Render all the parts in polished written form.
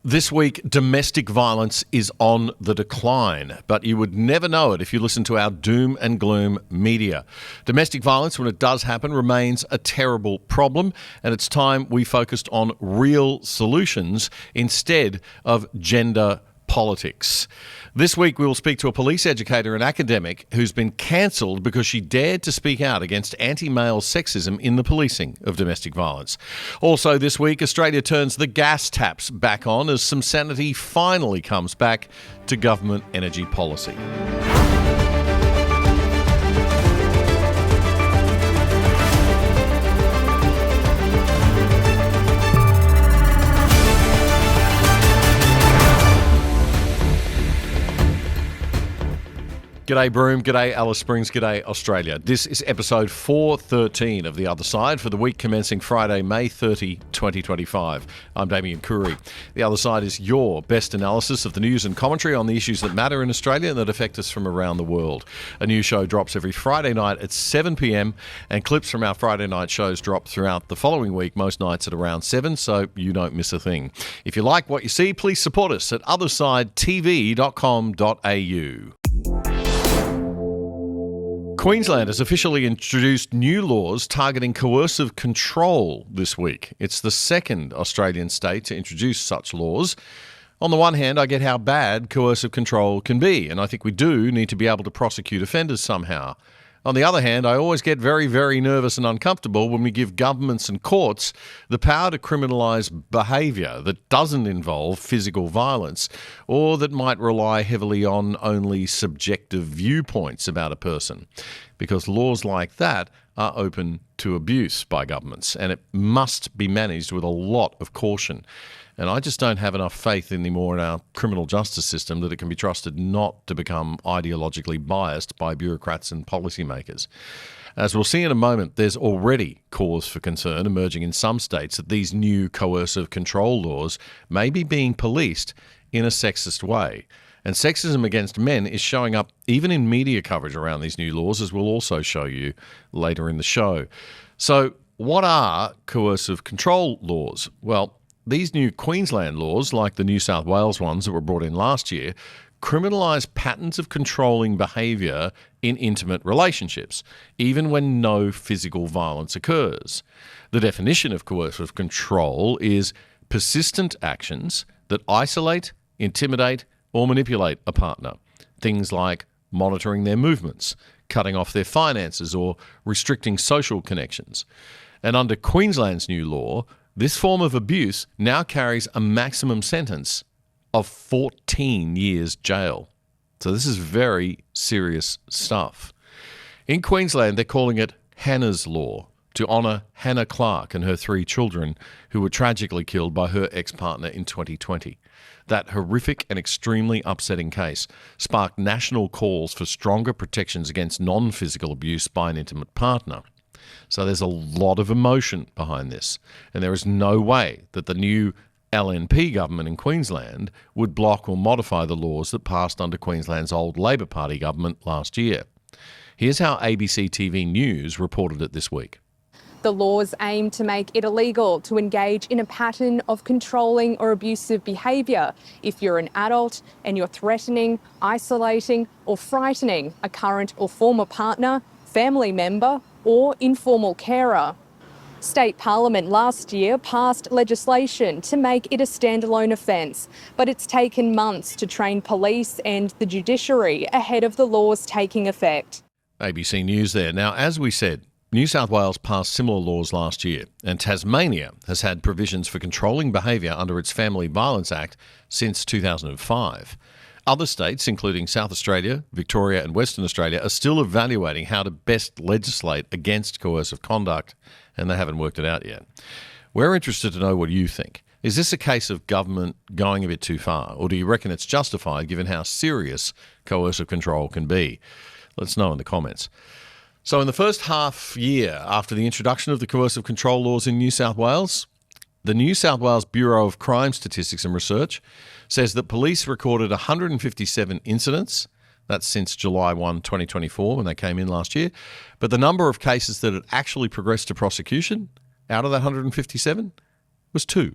This week, domestic violence is on the decline, but you would never know it if you listen to our doom and gloom media. Domestic violence, when it does happen, remains a terrible problem, and it's time we focused on real solutions instead of gender politics. This week, we will speak to a police educator and academic who's been cancelled because she dared to speak out against anti-male sexism in the policing of domestic violence. Also this week, Australia turns the gas taps back on as some sanity finally comes back to government energy policy. G'day Broome, g'day Alice Springs, g'day Australia. This is episode 413 of The Other Side for the week commencing Friday, May 30, 2025. I'm Damien Coury. The Other Side is your best analysis of the news and commentary on the issues that matter in Australia and that affect us from around the world. A new show drops every Friday night at 7 p.m. and clips from our Friday night shows drop throughout the following week, most nights at around 7, so you don't miss a thing. If you like what you see, please support us at othersidetv.com.au. Queensland has officially introduced new laws targeting coercive control this week. It's the second Australian state to introduce such laws. On the one hand, I get how bad coercive control can be, and I think we do need to be able to prosecute offenders somehow. On the other hand, I always get very, very nervous and uncomfortable when we give governments and courts the power to criminalise behaviour that doesn't involve physical violence or that might rely heavily on only subjective viewpoints about a person. Because laws like that are open to abuse by governments, and it must be managed with a lot of caution. And I just don't have enough faith anymore in our criminal justice system that it can be trusted not to become ideologically biased by bureaucrats and policymakers. As we'll see in a moment, there's already cause for concern emerging in some states that these new coercive control laws may be being policed in a sexist way. And sexism against men is showing up even in media coverage around these new laws, as we'll also show you later in the show. So what are coercive control laws? Well, these new Queensland laws, like the New South Wales ones that were brought in last year, criminalise patterns of controlling behaviour in intimate relationships, even when no physical violence occurs. The definition of coercive control is persistent actions that isolate, intimidate, or manipulate a partner. Things like monitoring their movements, cutting off their finances, or restricting social connections. And under Queensland's new law, this form of abuse now carries a maximum sentence of 14 years jail. So this is very serious stuff. In Queensland, they're calling it Hannah's Law, to honour Hannah Clark and her 3 children who were tragically killed by her ex-partner in 2020. That horrific and extremely upsetting case sparked national calls for stronger protections against non-physical abuse by an intimate partner. So there's a lot of emotion behind this, and there is no way that the new LNP government in Queensland would block or modify the laws that passed under Queensland's old Labor Party government last year. Here's how ABC TV News reported it this week. The laws aim to make it illegal to engage in a pattern of controlling or abusive behaviour if you're an adult and you're threatening, isolating or frightening a current or former partner, family member or informal carer. State Parliament last year passed legislation to make it a standalone offence, but it's taken months to train police and the judiciary ahead of the laws taking effect. ABC News there. Now, as we said, New South Wales passed similar laws last year, and Tasmania has had provisions for controlling behaviour under its Family Violence Act since 2005. Other states, including South Australia, Victoria and Western Australia, are still evaluating how to best legislate against coercive conduct, and they haven't worked it out yet. We're interested to know what you think. Is this a case of government going a bit too far, or do you reckon it's justified given how serious coercive control can be? Let us know in the comments. So in the first half year after the introduction of the coercive control laws in New South Wales, the New South Wales Bureau of Crime Statistics and Research says that police recorded 157 incidents. That's since July 1, 2024, when they came in last year. But the number of cases that had actually progressed to prosecution out of that 157 was 2.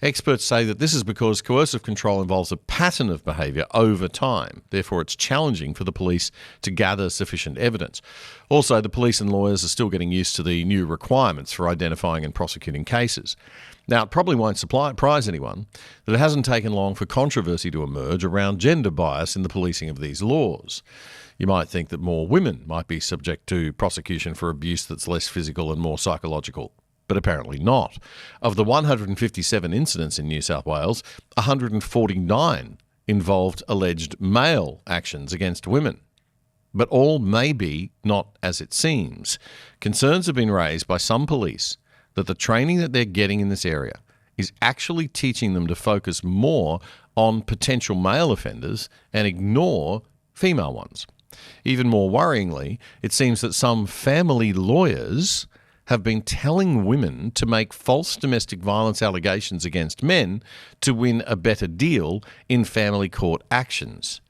Experts say that this is because coercive control involves a pattern of behaviour over time. Therefore, it's challenging for the police to gather sufficient evidence. Also, the police and lawyers are still getting used to the new requirements for identifying and prosecuting cases. Now, it probably won't surprise anyone that it hasn't taken long for controversy to emerge around gender bias in the policing of these laws. You might think that more women might be subject to prosecution for abuse that's less physical and more psychological, but apparently not. Of the 157 incidents in New South Wales, 149 involved alleged male actions against women. But all may be not as it seems. Concerns have been raised by some police that the training that they're getting in this area is actually teaching them to focus more on potential male offenders and ignore female ones. Even more worryingly, it seems that some family lawyers have been telling women to make false domestic violence allegations against men to win a better deal in family court actions.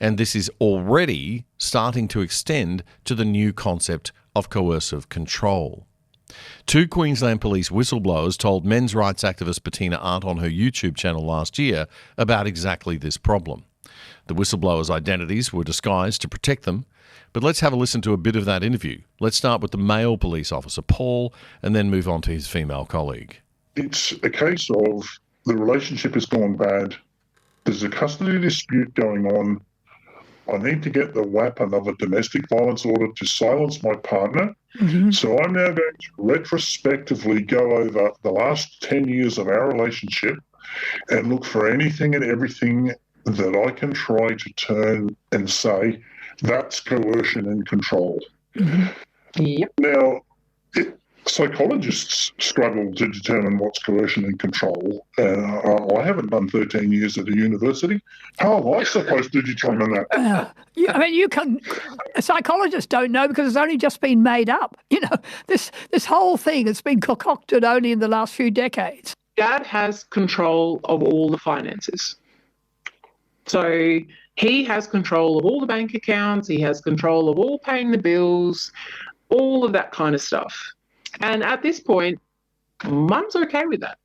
And this is already starting to extend to the new concept of coercive control. 2 Queensland police whistleblowers told men's rights activist Bettina Arndt on her YouTube channel last year about exactly this problem. The whistleblowers' identities were disguised to protect them, but let's have a listen to a bit of that interview. Let's start with the male police officer, Paul, and then move on to his female colleague. It's a case of the relationship has gone bad. There's a custody dispute going on. I need to get the WAP, another domestic violence order, to silence my partner. So I'm now going to retrospectively go over the last 10 years of our relationship and look for anything and everything that I can try to turn and say, that's coercion and control. Yep. Now, psychologists struggle to determine what's coercion and control. I haven't done 13 years at a university. How am I supposed to determine that? You can. Psychologists don't know because it's only just been made up. This whole thing has been concocted only in the last few decades. Dad has control of all the finances. So he has control of all the bank accounts. He has control of all paying the bills, all of that kind of stuff. And at this point, Mum's okay with that.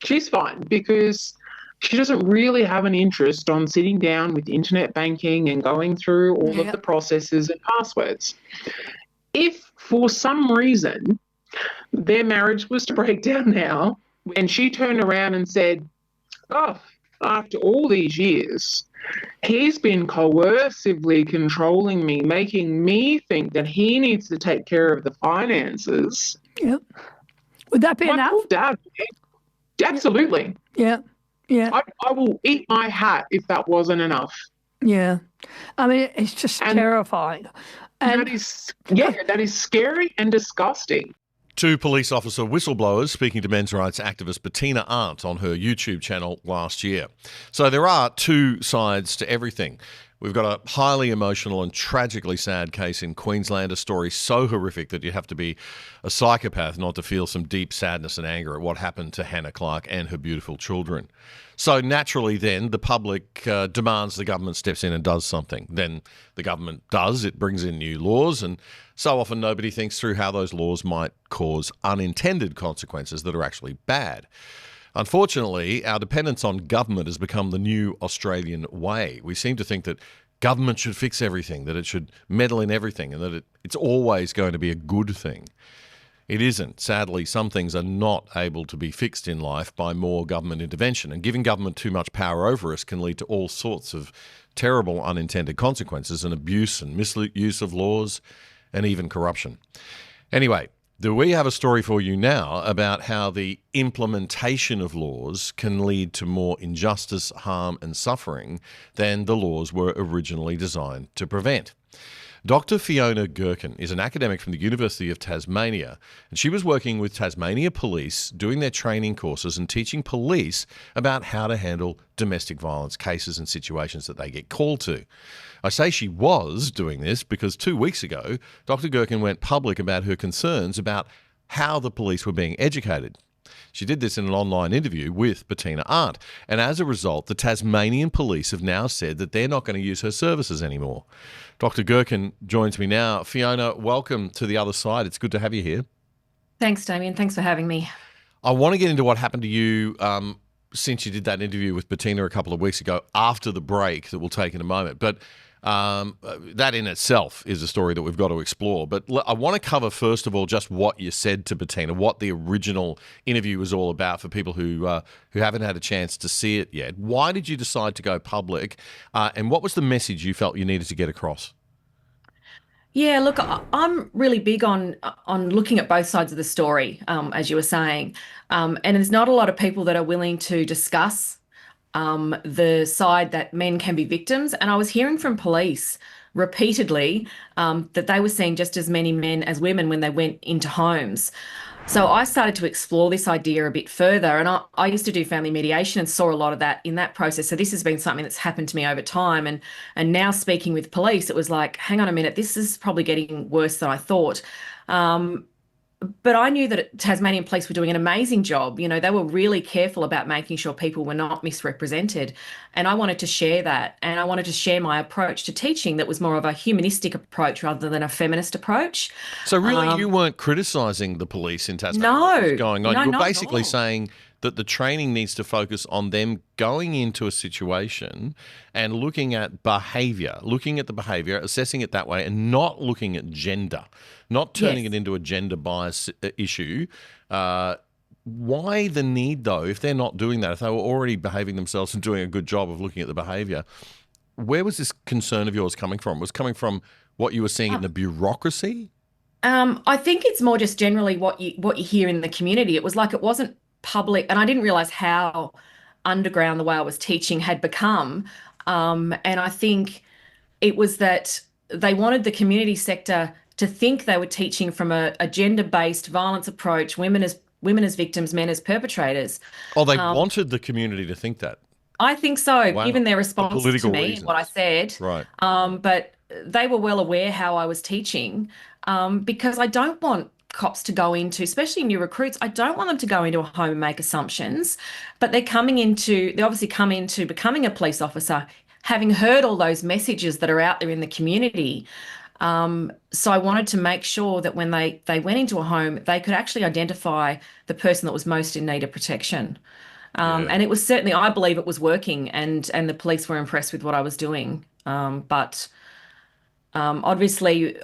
She's fine because she doesn't really have an interest on sitting down with internet banking and going through all of the processes and passwords. If for some reason their marriage was to break down now, and she turned around and said, oh, after all these years, he's been coercively controlling me, making me think that he needs to take care of the finances. Yep. Would that be enough? Dad, absolutely. Yeah. I will eat my hat if that wasn't enough. Yeah. I mean, it's just terrifying. And that is scary and disgusting. 2 police officer whistleblowers speaking to men's rights activist Bettina Arndt on her YouTube channel last year. So there are 2 sides to everything. We've got a highly emotional and tragically sad case in Queensland, a story so horrific that you have to be a psychopath not to feel some deep sadness and anger at what happened to Hannah Clark and her beautiful children. So naturally then, the public demands the government steps in and does something. Then the government does, it brings in new laws, and so often nobody thinks through how those laws might cause unintended consequences that are actually bad. Unfortunately, our dependence on government has become the new Australian way. We seem to think that government should fix everything, that it should meddle in everything, and that it's always going to be a good thing. It isn't. Sadly, some things are not able to be fixed in life by more government intervention, and giving government too much power over us can lead to all sorts of terrible unintended consequences and abuse and misuse of laws and even corruption. Anyway, do we have a story for you now about how the implementation of laws can lead to more injustice, harm and suffering than the laws were originally designed to prevent? Dr. Fiona Girkin is an academic from the University of Tasmania, and she was working with Tasmania Police, doing their training courses and teaching police about how to handle domestic violence cases and situations that they get called to. I say she was doing this because 2 weeks ago, Dr. Girkin went public about her concerns about how the police were being educated. She did this in an online interview with Bettina Arndt, and as a result, the Tasmanian Police have now said that they're not going to use her services anymore. Dr. Girkin joins me now. Fiona, welcome to The Other Side. It's good to have you here. Thanks, Damien. Thanks for having me. I want to get into what happened to you since you did that interview with Bettina a couple of weeks ago after the break that we'll take in a moment. But that in itself is a story that we've got to explore. But I want to cover, first of all, just what you said to Bettina, what the original interview was all about for people who haven't had a chance to see it yet. Why did you decide to go public? And what was the message you felt you needed to get across? Yeah, look, I'm really big on looking at both sides of the story, as you were saying, and there's not a lot of people that are willing to discuss the side that men can be victims. And I was hearing from police repeatedly that they were seeing just as many men as women when they went into homes. So I started to explore this idea a bit further, and I used to do family mediation and saw a lot of that in that process. So this has been something that's happened to me over time, and now speaking with police, it was like, hang on a minute, this is probably getting worse than I thought. But I knew that Tasmanian Police were doing an amazing job. You know, they were really careful about making sure people were not misrepresented. And I wanted to share that. And I wanted to share my approach to teaching that was more of a humanistic approach rather than a feminist approach. So really you weren't criticising the police in Tasmania? No. What was going on? No, you were not at basically all. saying that the training needs to focus on them going into a situation and looking at behaviour, looking at the behaviour, assessing it that way, and not looking at gender, not turning Yes. it into a gender bias issue. Why the need, though, if they're not doing that, if they were already behaving themselves and doing a good job of looking at the behaviour, where was this concern of yours coming from? Was it coming from what you were seeing in the bureaucracy? I think it's more just generally what you hear in the community. It was like it wasn't public, and I didn't realize how underground the way I was teaching had become. And I think it was that they wanted the community sector to think they were teaching from a gender-based violence approach, women as victims, men as perpetrators. Oh, they wanted the community to think that. I think so, Wow. given their For response to political me reasons. and what I said. Right. But they were well aware how I was teaching, because I don't want cops to go into, especially new recruits, I don't want them to go into a home and make assumptions, but they obviously come into becoming a police officer, having heard all those messages that are out there in the community. So I wanted to make sure that when they went into a home, they could actually identify the person that was most in need of protection. And it was certainly, I believe it was working, and the police were impressed with what I was doing. But obviously,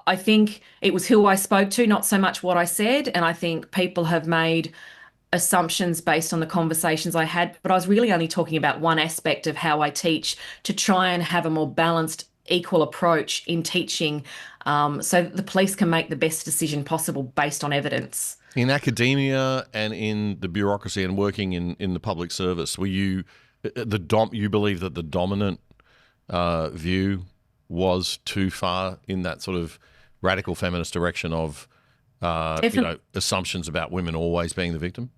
I think it was who I spoke to, not so much what I said. And I think people have made assumptions based on the conversations I had. But I was really only talking about one aspect of how I teach, to try and have a more balanced, equal approach in teaching, so that the police can make the best decision possible based on evidence. In academia and in the bureaucracy and working in the public service, were you you believe that the dominant view was too far in that sort of radical feminist direction of assumptions about women always being the victim?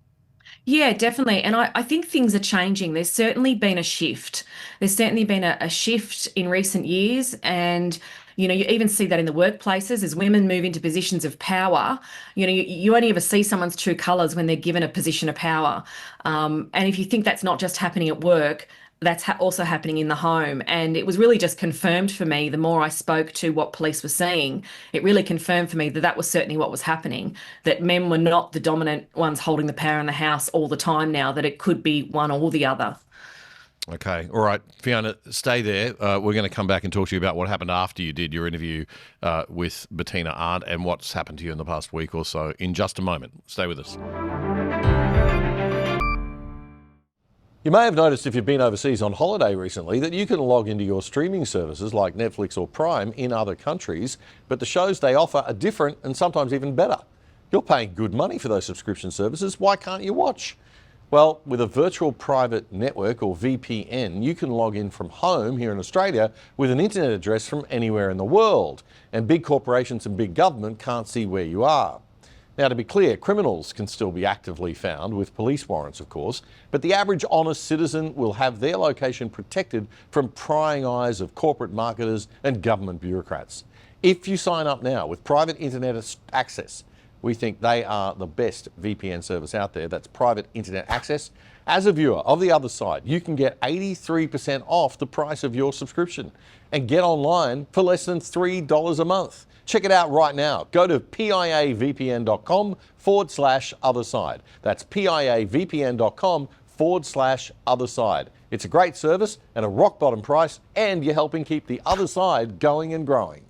Yeah, definitely. And I think things are changing. There's certainly been a shift. There's certainly been a shift in recent years. And, you know, you even see that in the workplaces as women move into positions of power. You know, you only ever see someone's true colours when they're given a position of power. And if you think that's not just happening at work, that's also happening in the home. And it was really just confirmed for me, the more I spoke to what police were seeing, it really confirmed for me that that was certainly what was happening, that men were not the dominant ones holding the power in the house all the time now, that it could be one or the other. Okay. All right. Fiona, stay there. We're going to come back and talk to you about what happened after you did your interview with Bettina Arndt and what's happened to you in the past week or so in just a moment. Stay with us. You may have noticed if you've been overseas on holiday recently that you can log into your streaming services like Netflix or Prime in other countries, but the shows they offer are different and sometimes even better. You're paying good money for those subscription services. Why can't you watch? Well, with a virtual private network or VPN, you can log in from home here in Australia with an internet address from anywhere in the world, and big corporations and big government can't see where you are. Now, to be clear, criminals can still be actively found with police warrants, of course, but the average honest citizen will have their location protected from prying eyes of corporate marketers and government bureaucrats. If you sign up now with private internet access, we think they are the best VPN service out there. That's private internet access. As a viewer of The Other Side, you can get 83% off the price of your subscription and get online for less than $3 a month. Check it out right now. Go to piavpn.com/other side. That's piavpn.com/other side. It's a great service and a rock bottom price, and you're helping keep The Other Side going and growing.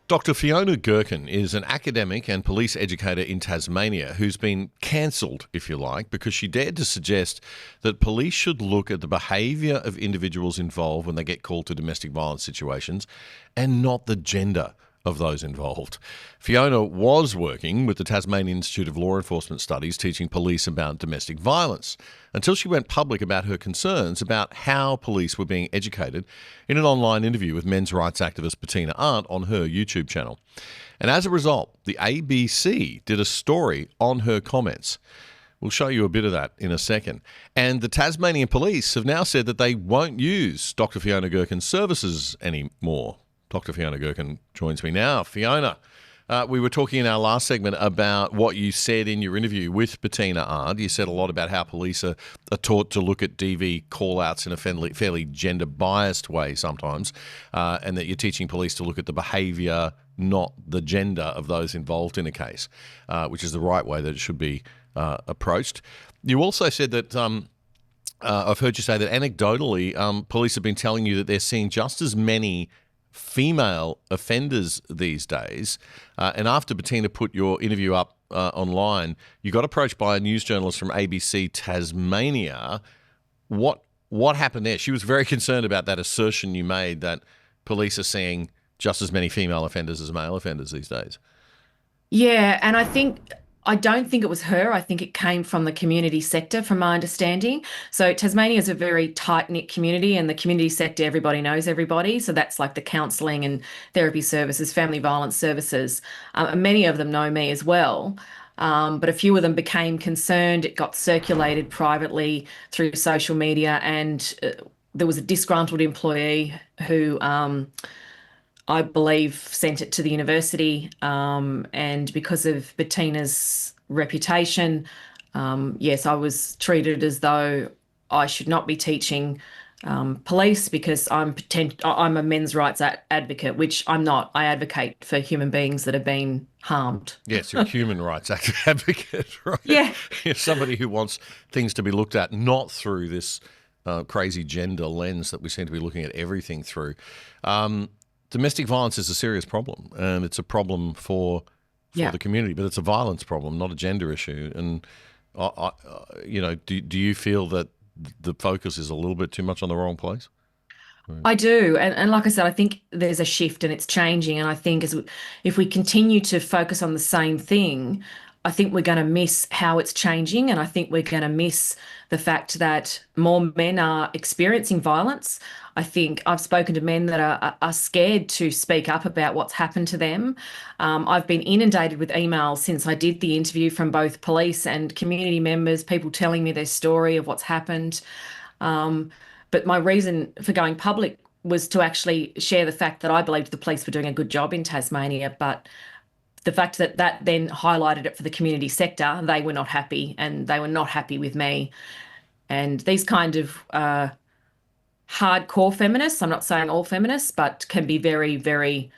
Dr. Fiona Girkin is an academic and police educator in Tasmania who's been cancelled, if you like, because she dared to suggest that police should look at the behaviour of individuals involved when they get called to domestic violence situations and not the gender of those involved. Fiona was working with the Tasmanian Institute of Law Enforcement Studies teaching police about domestic violence until she went public about her concerns about how police were being educated in an online interview with men's rights activist Bettina Arndt on her YouTube channel. And as a result, the ABC did a story on her comments. We'll show you a bit of that in a second. And the Tasmanian Police have now said that they won't use Dr. Fiona Girkin's services anymore. Dr. Fiona Girkin joins me now. Fiona, we were talking in our last segment about what you said in your interview with Bettina Arndt. You said a lot about how police are taught to look at DV call-outs in a fairly gender-biased way sometimes, and that you're teaching police to look at the behaviour, not the gender of those involved in a case, which is the right way that it should be approached. You also said that I've heard you say that anecdotally police have been telling you that they're seeing just as many female offenders these days. And after Bettina put your interview up online, you got approached by a news journalist from ABC Tasmania. What happened there? She was very concerned about that assertion you made that police are seeing just as many female offenders as male offenders these days. Yeah, and I don't think it was her. I think it came from the community sector, from my understanding. So Tasmania is a very tight-knit community, and the community sector, everybody knows everybody. So that's like the counselling and therapy services, family violence services. Many of them know me as well. But a few of them became concerned. It got circulated privately through social media, and there was a disgruntled employee who I believe sent it to the university, and because of Bettina's reputation, yes, I was treated as though I should not be teaching police because I'm a men's rights advocate, which I'm not. I advocate for human beings that have been harmed. Yes, you're a human rights advocate, right? Yeah. You're somebody who wants things to be looked at not through this crazy gender lens that we seem to be looking at everything through. Domestic violence is a serious problem, and it's a problem for the community, but it's a violence problem, not a gender issue. And do you feel that the focus is a little bit too much on the wrong place? I do. And like I said, I think there's a shift and it's changing. And I think if we continue to focus on the same thing, I think we're going to miss how it's changing. And I think we're going to miss the fact that more men are experiencing violence. I think I've spoken to men that are scared to speak up about what's happened to them. I've been inundated with emails since I did the interview from both police and community members, people telling me their story of what's happened. But my reason for going public was to actually share the fact that I believed the police were doing a good job in Tasmania, but the fact that then highlighted it for the community sector, they were not happy, and they were not happy with me. And these kind of hardcore feminists, I'm not saying all feminists, but can be very, very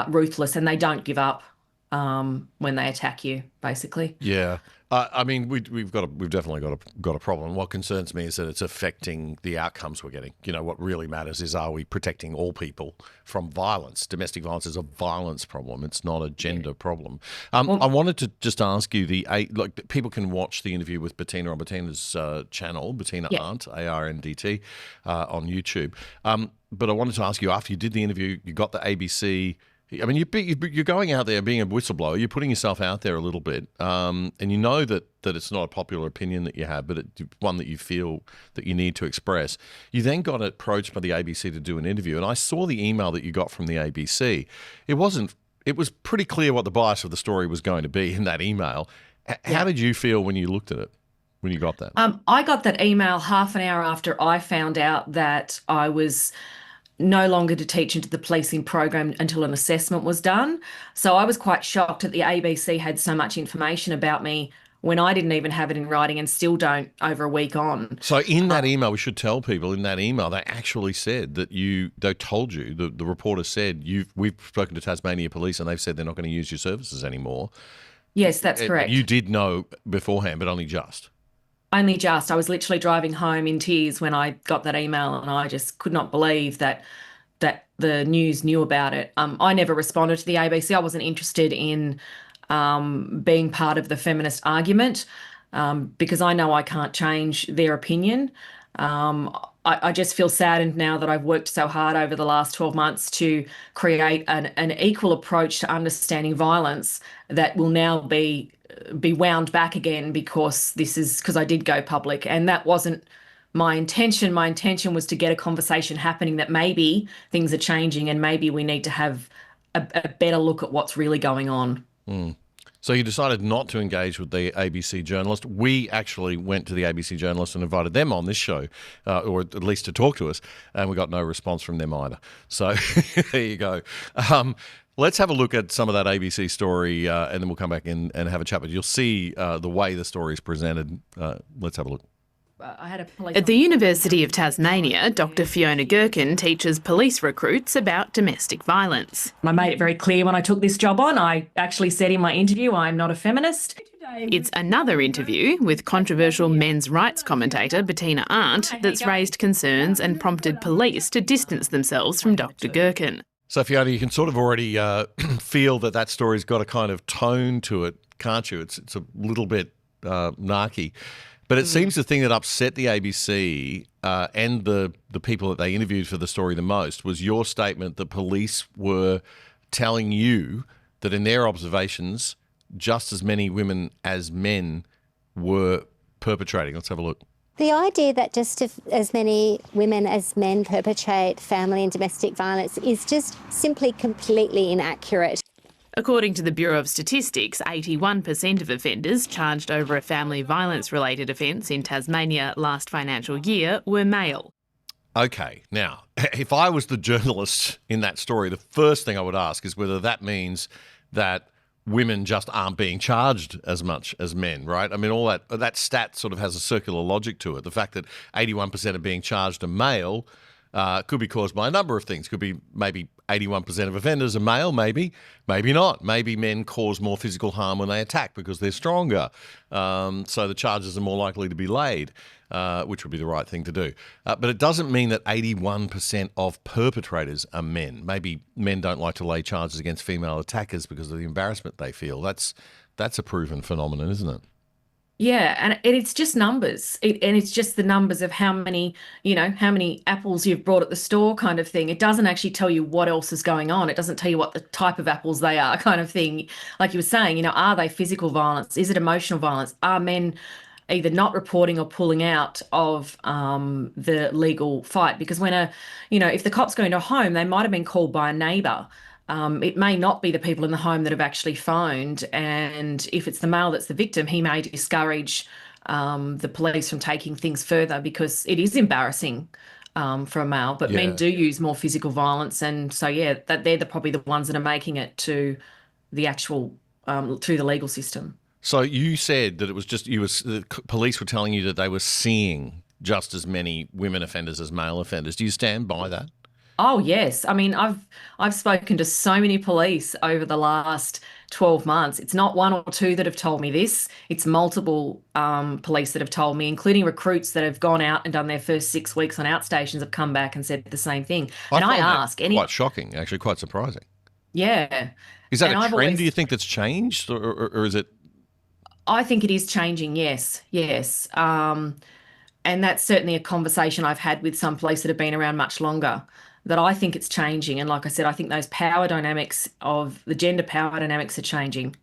ruthless, and they don't give up when they attack you, basically. Yeah. I mean, we've definitely got a problem. What concerns me is that it's affecting the outcomes we're getting. You know, what really matters is, are we protecting all people from violence? Domestic violence is a violence problem. It's not a gender problem. I wanted to just ask you, people can watch the interview with Bettina on Bettina's channel, Bettina Arndt, ARNDT, on YouTube. But I wanted to ask you, after you did the interview, you got the ABC. I mean, you're going out there being a whistleblower. You're putting yourself out there a little bit, and you know that it's not a popular opinion that you have, but it's one that you feel that you need to express. You then got approached by the ABC to do an interview, and I saw the email that you got from the ABC. It was pretty clear what the bias of the story was going to be in that email. How did you feel when you looked at it, when you got that? I got that email half an hour after I found out that I was no longer to teach into the policing program until an assessment was done. So I was quite shocked that the ABC had so much information about me when I didn't even have it in writing and still don't over a week on. So in that email, we should tell people, in that email, they actually said that they told you, the reporter said, we've spoken to Tasmania Police and they've said they're not going to use your services anymore. Yes, that's correct. You did know beforehand, but only just. Only just. I was literally driving home in tears when I got that email, and I just could not believe that the news knew about it. I never responded to the ABC. I wasn't interested in being part of the feminist argument because I know I can't change their opinion. I just feel saddened now that I've worked so hard over the last 12 months to create an equal approach to understanding violence that will now be wound back again because I did go public, and that wasn't my intention. My intention was to get a conversation happening that maybe things are changing and maybe we need to have a better look at what's really going on. So you decided not to engage with the ABC journalist. We actually went to the ABC journalist and invited them on this show, or at least to talk to us, and we got no response from them either. So there you go. Let's have a look at some of that ABC story, and then we'll come back in and have a chat. But you'll see the way the story is presented. Let's have a look. At the University of Tasmania, Dr. Fiona Girkin teaches police recruits about domestic violence. I made it very clear when I took this job on. I actually said in my interview, I'm not a feminist. It's another interview with controversial men's rights commentator Bettina Arndt that's raised concerns and prompted police to distance themselves from Dr. Girkin. So, Fiona, you can sort of already feel that story's got a kind of tone to it, can't you? It's a little bit narky. But it seems the thing that upset the ABC and the people that they interviewed for the story the most was your statement that police were telling you that in their observations, just as many women as men were perpetrating. Let's have a look. The idea that just as many women as men perpetrate family and domestic violence is just simply completely inaccurate. According to the Bureau of Statistics, 81% of offenders charged over a family violence-related offence in Tasmania last financial year were male. Okay, now, if I was the journalist in that story, the first thing I would ask is whether that means that women just aren't being charged as much as men, right? I mean, all that stat sort of has a circular logic to it. The fact that 81% are being charged are male could be caused by a number of things. Could be maybe 81% of offenders are male, maybe not. Maybe men cause more physical harm when they attack because they're stronger. So the charges are more likely to be laid, which would be the right thing to do. But it doesn't mean that 81% of perpetrators are men. Maybe men don't like to lay charges against female attackers because of the embarrassment they feel. That's a proven phenomenon, isn't it? Yeah, and it's just numbers. And it's just the numbers of how many apples you've brought at the store kind of thing. It doesn't actually tell you what else is going on. It doesn't tell you what the type of apples they are kind of thing. Like you were saying, are they physical violence? Is it emotional violence? Are men either not reporting or pulling out of the legal fight? Because when if the cops go into a home, they might have been called by a neighbour. It may not be the people in the home that have actually phoned, and if it's the male that's the victim, he may discourage the police from taking things further because it is embarrassing for a male. But men do use more physical violence, and so that they're probably the ones that are making it to the actual to the legal system. So you said that it was just the police were telling you that they were seeing just as many women offenders as male offenders. Do you stand by that? Oh, yes. I mean, I've spoken to so many police over the last 12 months. It's not one or two that have told me this. It's multiple police that have told me, including recruits that have gone out and done their first 6 weeks on outstations have come back and said the same thing. I ask quite shocking, actually quite surprising. Yeah. Is that a trend, do you think, that's changed or is it? I think it is changing, yes. And that's certainly a conversation I've had with some police that have been around much longer, that I think it's changing. And like I said, I think those power dynamics of the gender power dynamics are changing.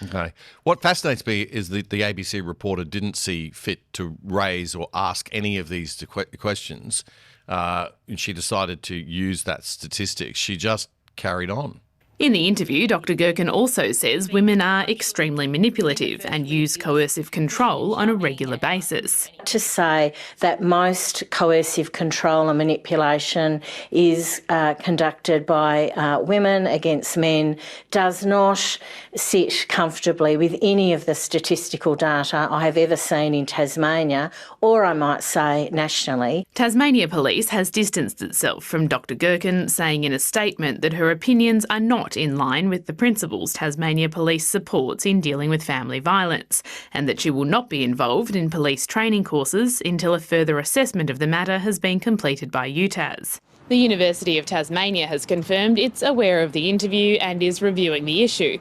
Okay. What fascinates me is that the ABC reporter didn't see fit to raise or ask any of these questions. And she decided to use that statistic. She just carried on. In the interview, Dr. Girkin also says women are extremely manipulative and use coercive control on a regular basis. to say that most coercive control and manipulation is conducted by women against men does not sit comfortably with any of the statistical data I have ever seen in Tasmania, or I might say nationally. Tasmania Police has distanced itself from Dr Girkin, saying in a statement that her opinions are not in line with the principles Tasmania Police supports in dealing with family violence, and that she will not be involved in police training courses until a further assessment of the matter has been completed by UTAS. The University of Tasmania has confirmed it's aware of the interview and is reviewing the issue.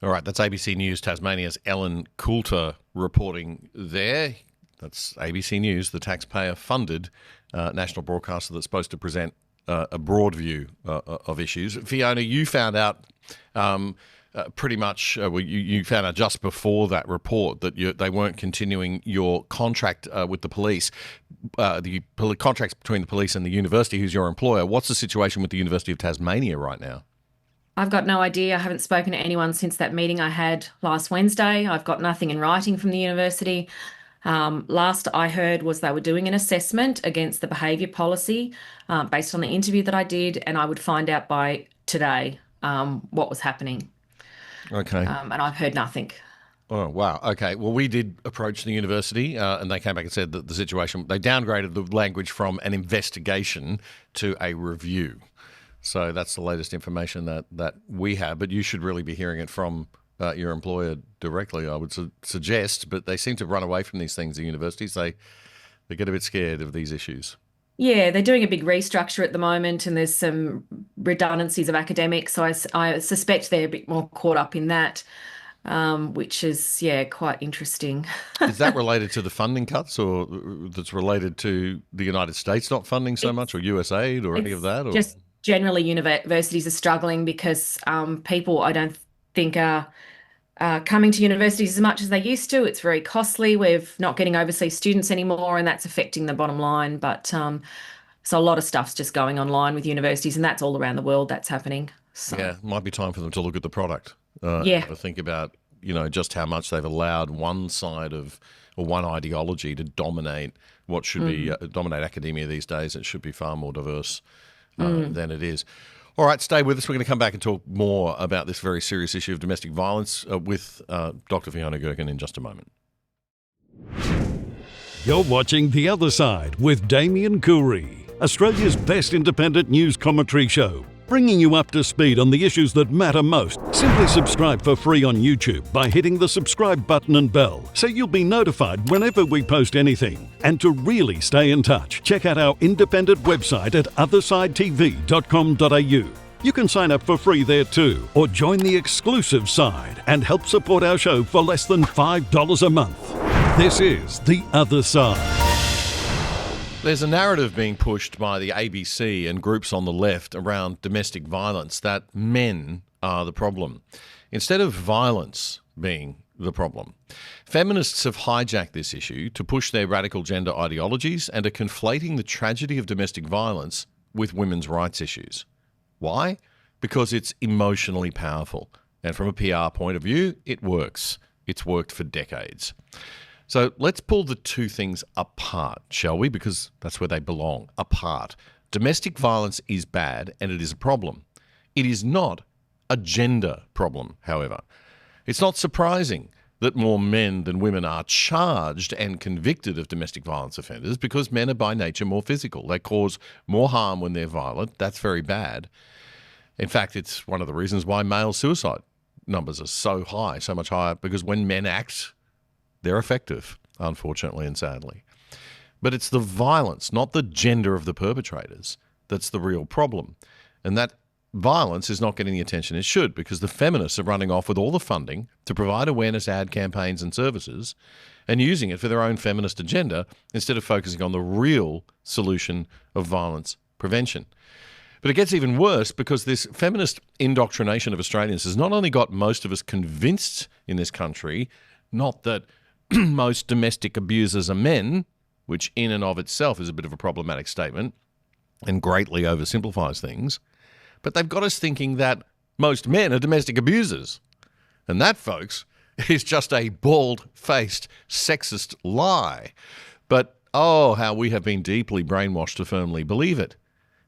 All right, that's ABC News Tasmania's Ellen Coulter reporting there. That's ABC News, the taxpayer-funded national broadcaster that's supposed to present a broad view of issues. Fiona, you found out pretty much, you found out just before that report that they weren't continuing your contract with the police, the contracts between the police and the university, who's your employer. What's the situation with the University of Tasmania right now? I've got no idea. I haven't spoken to anyone since that meeting I had last Wednesday. I've got nothing in writing from the university. Last I heard was they were doing an assessment against the behaviour policy based on the interview that I did, and I would find out by today what was happening. Okay. And I've heard nothing. Oh, wow. Okay. Well, we did approach the university and they came back and said that the situation, they downgraded the language from an investigation to a review. So that's the latest information that we have, but you should really be hearing it from your employer directly, I would suggest, but they seem to run away from these things, the universities. They get a bit scared of these issues. Yeah, they're doing a big restructure at the moment and there's some redundancies of academics, so I suspect they're a bit more caught up in that, which is, quite interesting. Is that related to the funding cuts, or that's related to the United States not funding so much, or USAID or any of that? Or? Just generally universities are struggling because people, I don't think, are coming to universities as much as they used to. It's very costly. We're not getting overseas students anymore, and that's affecting the bottom line. But so a lot of stuff's just going online with universities, and that's all around the world that's happening. So. Yeah, it might be time for them to look at the product. To think about, just how much they've allowed one side of, or one ideology to dominate what should be, dominate academia these days. It should be far more diverse than it is. All right, stay with us. We're going to come back and talk more about this very serious issue of domestic violence with Dr. Fiona Girkin in just a moment. You're watching The Other Side with Damien Coorey, Australia's best independent news commentary show, bringing you up to speed on the issues that matter most. Simply subscribe for free on YouTube by hitting the subscribe button and bell, so you'll be notified whenever we post anything. And to really stay in touch, check out our independent website at othersidetv.com.au. You can sign up for free there too, or join the exclusive side and help support our show for less than $5 a month. This is The Other Side. There's a narrative being pushed by the ABC and groups on the left around domestic violence that men are the problem, instead of violence being the problem. Feminists have hijacked this issue to push their radical gender ideologies and are conflating the tragedy of domestic violence with women's rights issues. Why? Because it's emotionally powerful. And from a PR point of view, it works. It's worked for decades. So let's pull the two things apart, shall we? Because that's where they belong, apart. Domestic violence is bad and it is a problem. It is not a gender problem, however. It's not surprising that more men than women are charged and convicted of domestic violence offenders because men are by nature more physical. They cause more harm when they're violent. That's very bad. In fact, it's one of the reasons why male suicide numbers are so high, so much higher, because when men act, they're effective, unfortunately and sadly. But it's the violence, not the gender of the perpetrators, that's the real problem. And that violence is not getting the attention it should, because the feminists are running off with all the funding to provide awareness ad campaigns and services and using it for their own feminist agenda instead of focusing on the real solution of violence prevention. But it gets even worse because this feminist indoctrination of Australians has not only got most of us convinced in this country, not that most domestic abusers are men, which in and of itself is a bit of a problematic statement and greatly oversimplifies things, but they've got us thinking that most men are domestic abusers. And that, folks, is just a bald-faced sexist lie. But, oh, how we have been deeply brainwashed to firmly believe it.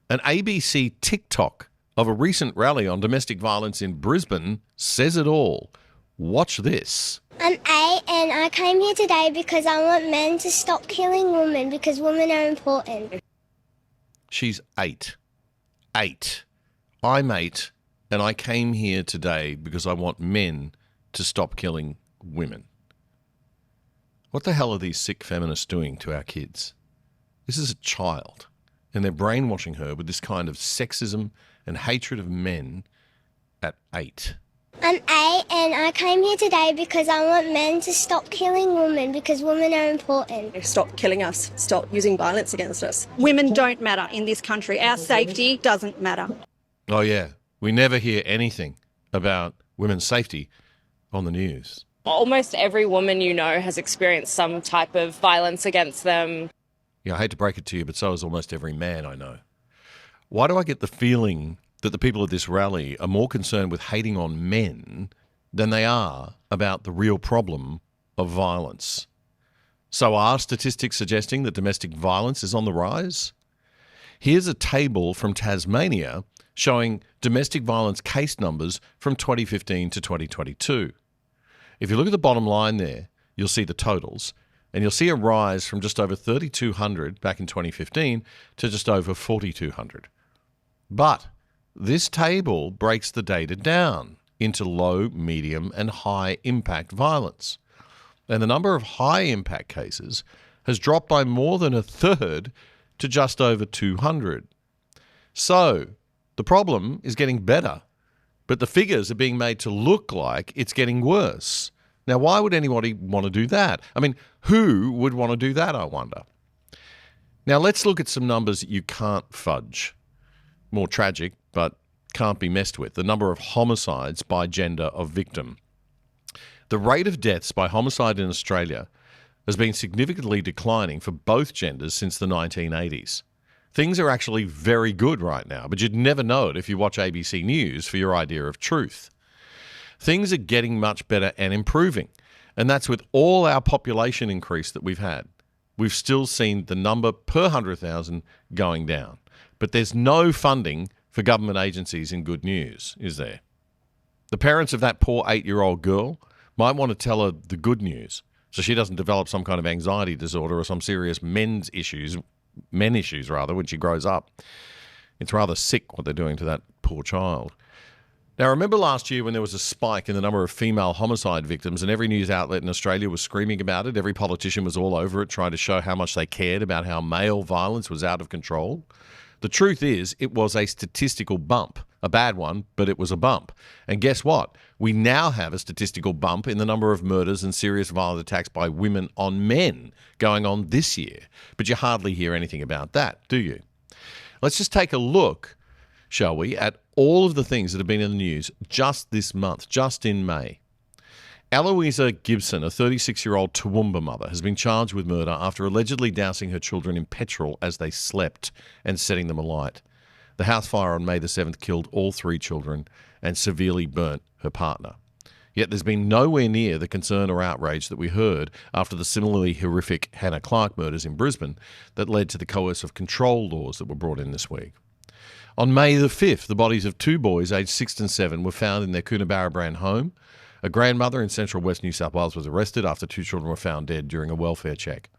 An ABC TikTok of a recent rally on domestic violence in Brisbane says it all. Watch this. I'm 8 and I came here today because I want men to stop killing women because women are important. She's 8. 8. I'm 8 and I came here today because I want men to stop killing women. What the hell are these sick feminists doing to our kids? This is a child, and they're brainwashing her with this kind of sexism and hatred of men at 8. I'm 8 and I came here today because I want men to stop killing women because women are important. Stop killing us. Stop using violence against us. Women don't matter in this country. Our safety doesn't matter. Oh, yeah. We never hear anything about women's safety on the news. Almost every woman you know has experienced some type of violence against them. Yeah, I hate to break it to you, but so is almost every man I know. Why do I get the feeling that the people at this rally are more concerned with hating on men than they are about the real problem of violence? So are statistics suggesting that domestic violence is on the rise? Here's a table from Tasmania showing domestic violence case numbers from 2015 to 2022. If you look at the bottom line there, you'll see the totals, and you'll see a rise from just over 3,200 back in 2015 to just over 4,200. But this table breaks the data down into low, medium, and high impact violence. And the number of high impact cases has dropped by more than a third to just over 200. So the problem is getting better, but the figures are being made to look like it's getting worse. Now, why would anybody want to do that? I mean, who would want to do that, I wonder? Now, let's look at some numbers you can't fudge. More tragic, but can't be messed with. The number of homicides by gender of victim. The rate of deaths by homicide in Australia has been significantly declining for both genders since the 1980s. Things are actually very good right now, but you'd never know it if you watch ABC News for your idea of truth. Things are getting much better and improving, and that's with all our population increase that we've had. We've still seen the number per 100,000 going down, but there's no funding for government agencies in good news, is there? The parents of that poor 8-year-old girl might want to tell her the good news so she doesn't develop some kind of anxiety disorder or some serious men issues when she grows up. It's rather sick what they're doing to that poor child. Now, remember last year when there was a spike in the number of female homicide victims and every news outlet in Australia was screaming about it? Every politician was all over it, trying to show how much they cared about how male violence was out of control. The truth is, it was a statistical bump. A bad one, but it was a bump. And guess what? We now have a statistical bump in the number of murders and serious violent attacks by women on men going on this year. But you hardly hear anything about that, do you? Let's just take a look, shall we, at all of the things that have been in the news just this month, just in May. Eloisa Gibson, a 36-year-old Toowoomba mother, has been charged with murder after allegedly dousing her children in petrol as they slept and setting them alight. The house fire on May the 7th killed all 3 children and severely burnt her partner. Yet there's been nowhere near the concern or outrage that we heard after the similarly horrific Hannah Clark murders in Brisbane that led to the coercive control laws that were brought in this week. On May the 5th, the bodies of 2 boys aged 6 and 7 were found in their Coonabarabran home. A grandmother in central West New South Wales was arrested after 2 children were found dead during a welfare check.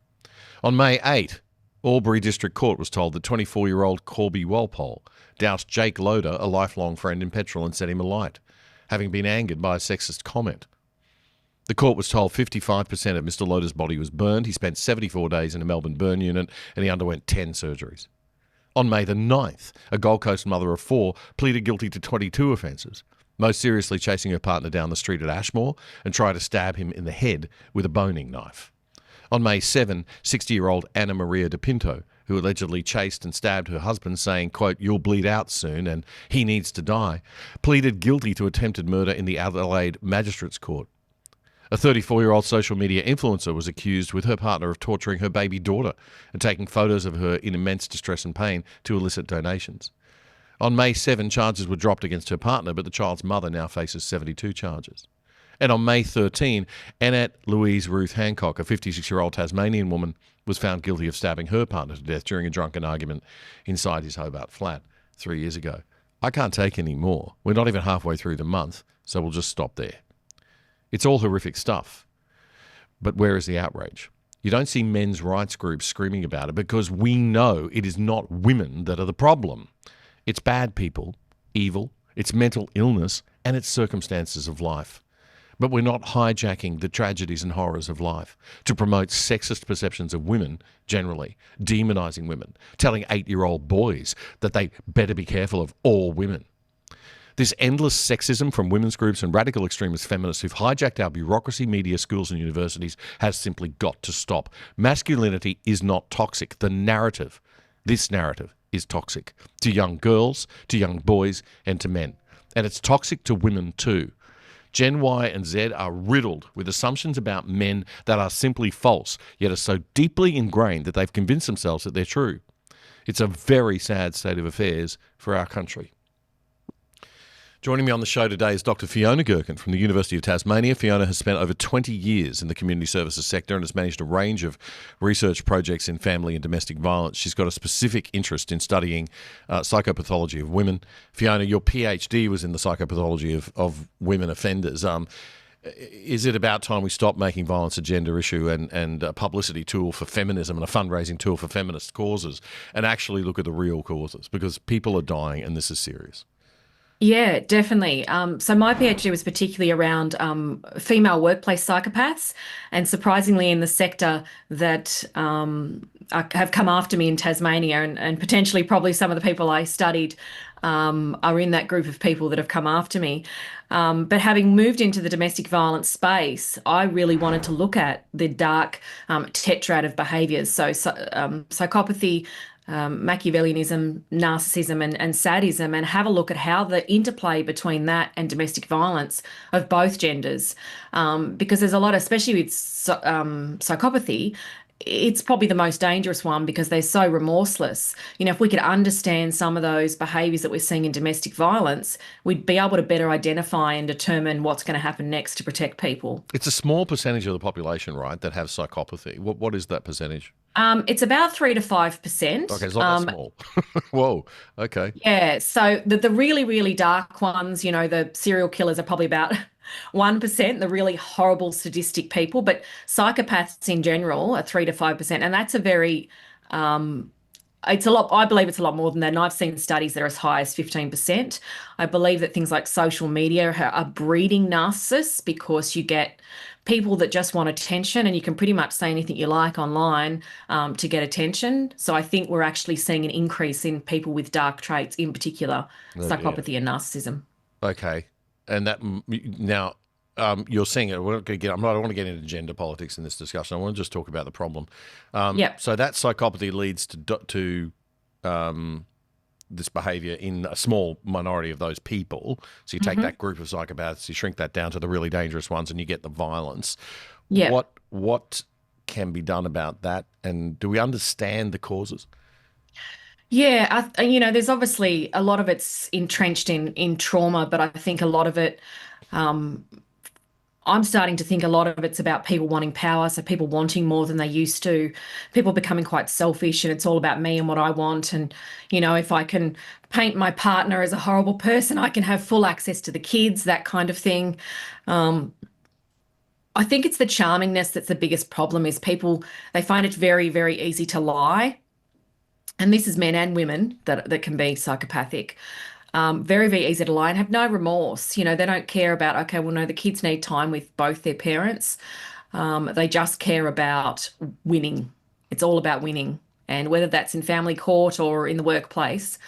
On May 8, Albury District Court was told that 24-year-old Corby Walpole doused Jake Loader, a lifelong friend, in petrol and set him alight, having been angered by a sexist comment. The court was told 55% of Mr. Loader's body was burned. He spent 74 days in a Melbourne burn unit and he underwent 10 surgeries. On May the 9th, a Gold Coast mother of 4 pleaded guilty to 22 offences, most seriously chasing her partner down the street at Ashmore and trying to stab him in the head with a boning knife. On May 7, 60-year-old Anna Maria De Pinto, who allegedly chased and stabbed her husband, saying, quote, "You'll bleed out soon and he needs to die," pleaded guilty to attempted murder in the Adelaide Magistrates Court. A 34-year-old social media influencer was accused with her partner of torturing her baby daughter and taking photos of her in immense distress and pain to elicit donations. On May 7, charges were dropped against her partner, but the child's mother now faces 72 charges. And on May 13, Annette Louise Ruth Hancock, a 56-year-old Tasmanian woman, was found guilty of stabbing her partner to death during a drunken argument inside his Hobart flat 3 years ago. I can't take any more. We're not even halfway through the month, so we'll just stop there. It's all horrific stuff. But where is the outrage? You don't see men's rights groups screaming about it because we know it is not women that are the problem. It's bad people, evil, it's mental illness, and it's circumstances of life. But we're not hijacking the tragedies and horrors of life to promote sexist perceptions of women generally, demonising women, telling 8-year-old boys that they better be careful of all women. This endless sexism from women's groups and radical extremist feminists who've hijacked our bureaucracy, media, schools and universities has simply got to stop. Masculinity is not toxic. The narrative, this narrative, is toxic to young girls, to young boys and to men. And it's toxic to women too. Gen Y and Z are riddled with assumptions about men that are simply false, yet are so deeply ingrained that they've convinced themselves that they're true. It's a very sad state of affairs for our country. Joining me on the show today is Dr. Fiona Girkin from the University of Tasmania. Fiona has spent over 20 years in the community services sector and has managed a range of research projects in family and domestic violence. She's got a specific interest in studying psychopathology of women. Fiona, your PhD was in the psychopathology of women offenders. Is it about time we stop making violence a gender issue and a publicity tool for feminism and a fundraising tool for feminist causes and actually look at the real causes? Because people are dying and this is serious. Yeah, definitely. So my PhD was particularly around female workplace psychopaths, and surprisingly in the sector that have come after me in Tasmania, and potentially probably some of the people I studied are in that group of people that have come after me. But having moved into the domestic violence space, I really wanted to look at the dark tetrad of behaviours. So psychopathy, Machiavellianism, narcissism and sadism, and have a look at how the interplay between that and domestic violence of both genders. Because there's a lot, especially with psychopathy, it's probably the most dangerous one because they're so remorseless. You know, if we could understand some of those behaviours that we're seeing in domestic violence, we'd be able to better identify and determine what's going to happen next to protect people. It's a small percentage of the population, right, that have psychopathy. What is that percentage? It's about 3 to 5%. Okay, it's not that small. Whoa, okay. Yeah, so the really, really dark ones, you know, the serial killers are probably about 1%, the really horrible sadistic people, but psychopaths in general are 3 to 5%. And that's a very, it's a lot, I believe it's a lot more than that. And I've seen studies that are as high as 15%. I believe that things like social media are breeding narcissists because you get people that just want attention, and you can pretty much say anything you like online to get attention. So I think we're actually seeing an increase in people with dark traits, in particular psychopathy and narcissism. Okay. And that now you're seeing it. I don't want to get into gender politics in this discussion. I want to just talk about the problem. So that psychopathy leads to this behaviour in a small minority of those people. So you take that group of psychopaths, you shrink that down to the really dangerous ones, and you get the violence. Yeah. What can be done about that? And do we understand the causes? Yeah, you know, there's obviously a lot of it's entrenched in trauma, but I think a lot of it, I'm starting to think a lot of it's about people wanting power, so people wanting more than they used to, people becoming quite selfish, and it's all about me and what I want. And, you know, if I can paint my partner as a horrible person, I can have full access to the kids, that kind of thing. I think it's the charmingness that's the biggest problem, is people, they find it very, very easy to lie. And this is men and women that can be psychopathic. Very, very easy to lie and have no remorse. You know, they don't care about, okay, well, no, the kids need time with both their parents. They just care about winning. It's all about winning. And whether that's in family court or in the workplace,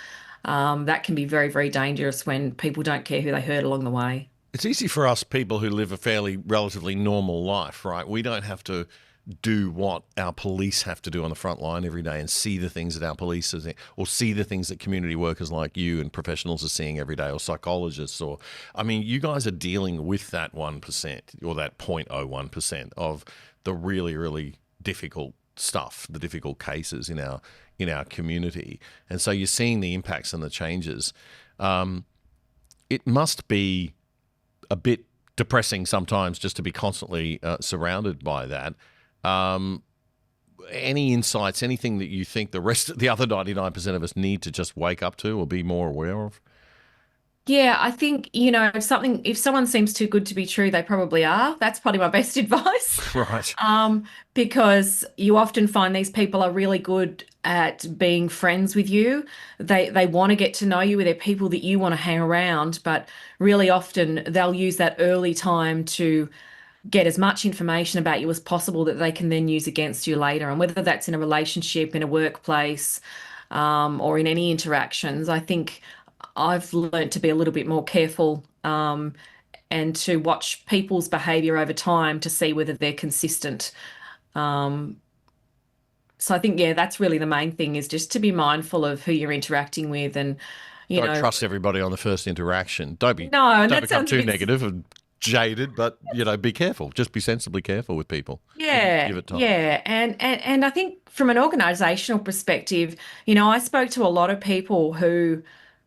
that can be very, very dangerous when people don't care who they hurt along the way. It's easy for us people who live a fairly relatively normal life, right? We don't have to do what our police have to do on the front line every day and see the things that our police are seeing, or see the things that community workers like you and professionals are seeing every day, or psychologists, or, I mean, you guys are dealing with that 1% or that 0.01% of the really, really difficult stuff, the difficult cases in our community. And so you're seeing the impacts and the changes. It must be a bit depressing sometimes just to be constantly surrounded by that. Any insights, anything that you think the other 99% of us need to just wake up to or be more aware of? Yeah, I think, if someone seems too good to be true, they probably are. That's probably my best advice. Right. Because you often find these people are really good at being friends with you. They want to get to know you. They're people that you want to hang around, but really often they'll use that early time to get as much information about you as possible that they can then use against you later. And whether that's in a relationship, in a workplace, or in any interactions, I think I've learned to be a little bit more careful and to watch people's behaviour over time to see whether they're consistent. So I think, that's really the main thing, is just to be mindful of who you're interacting with, and don't trust everybody on the first interaction. Don't and that become sounds too negative and jaded, but be careful. Just be sensibly careful with people. Yeah, give it time. yeah, and I think from an organisational perspective, I spoke to a lot of people who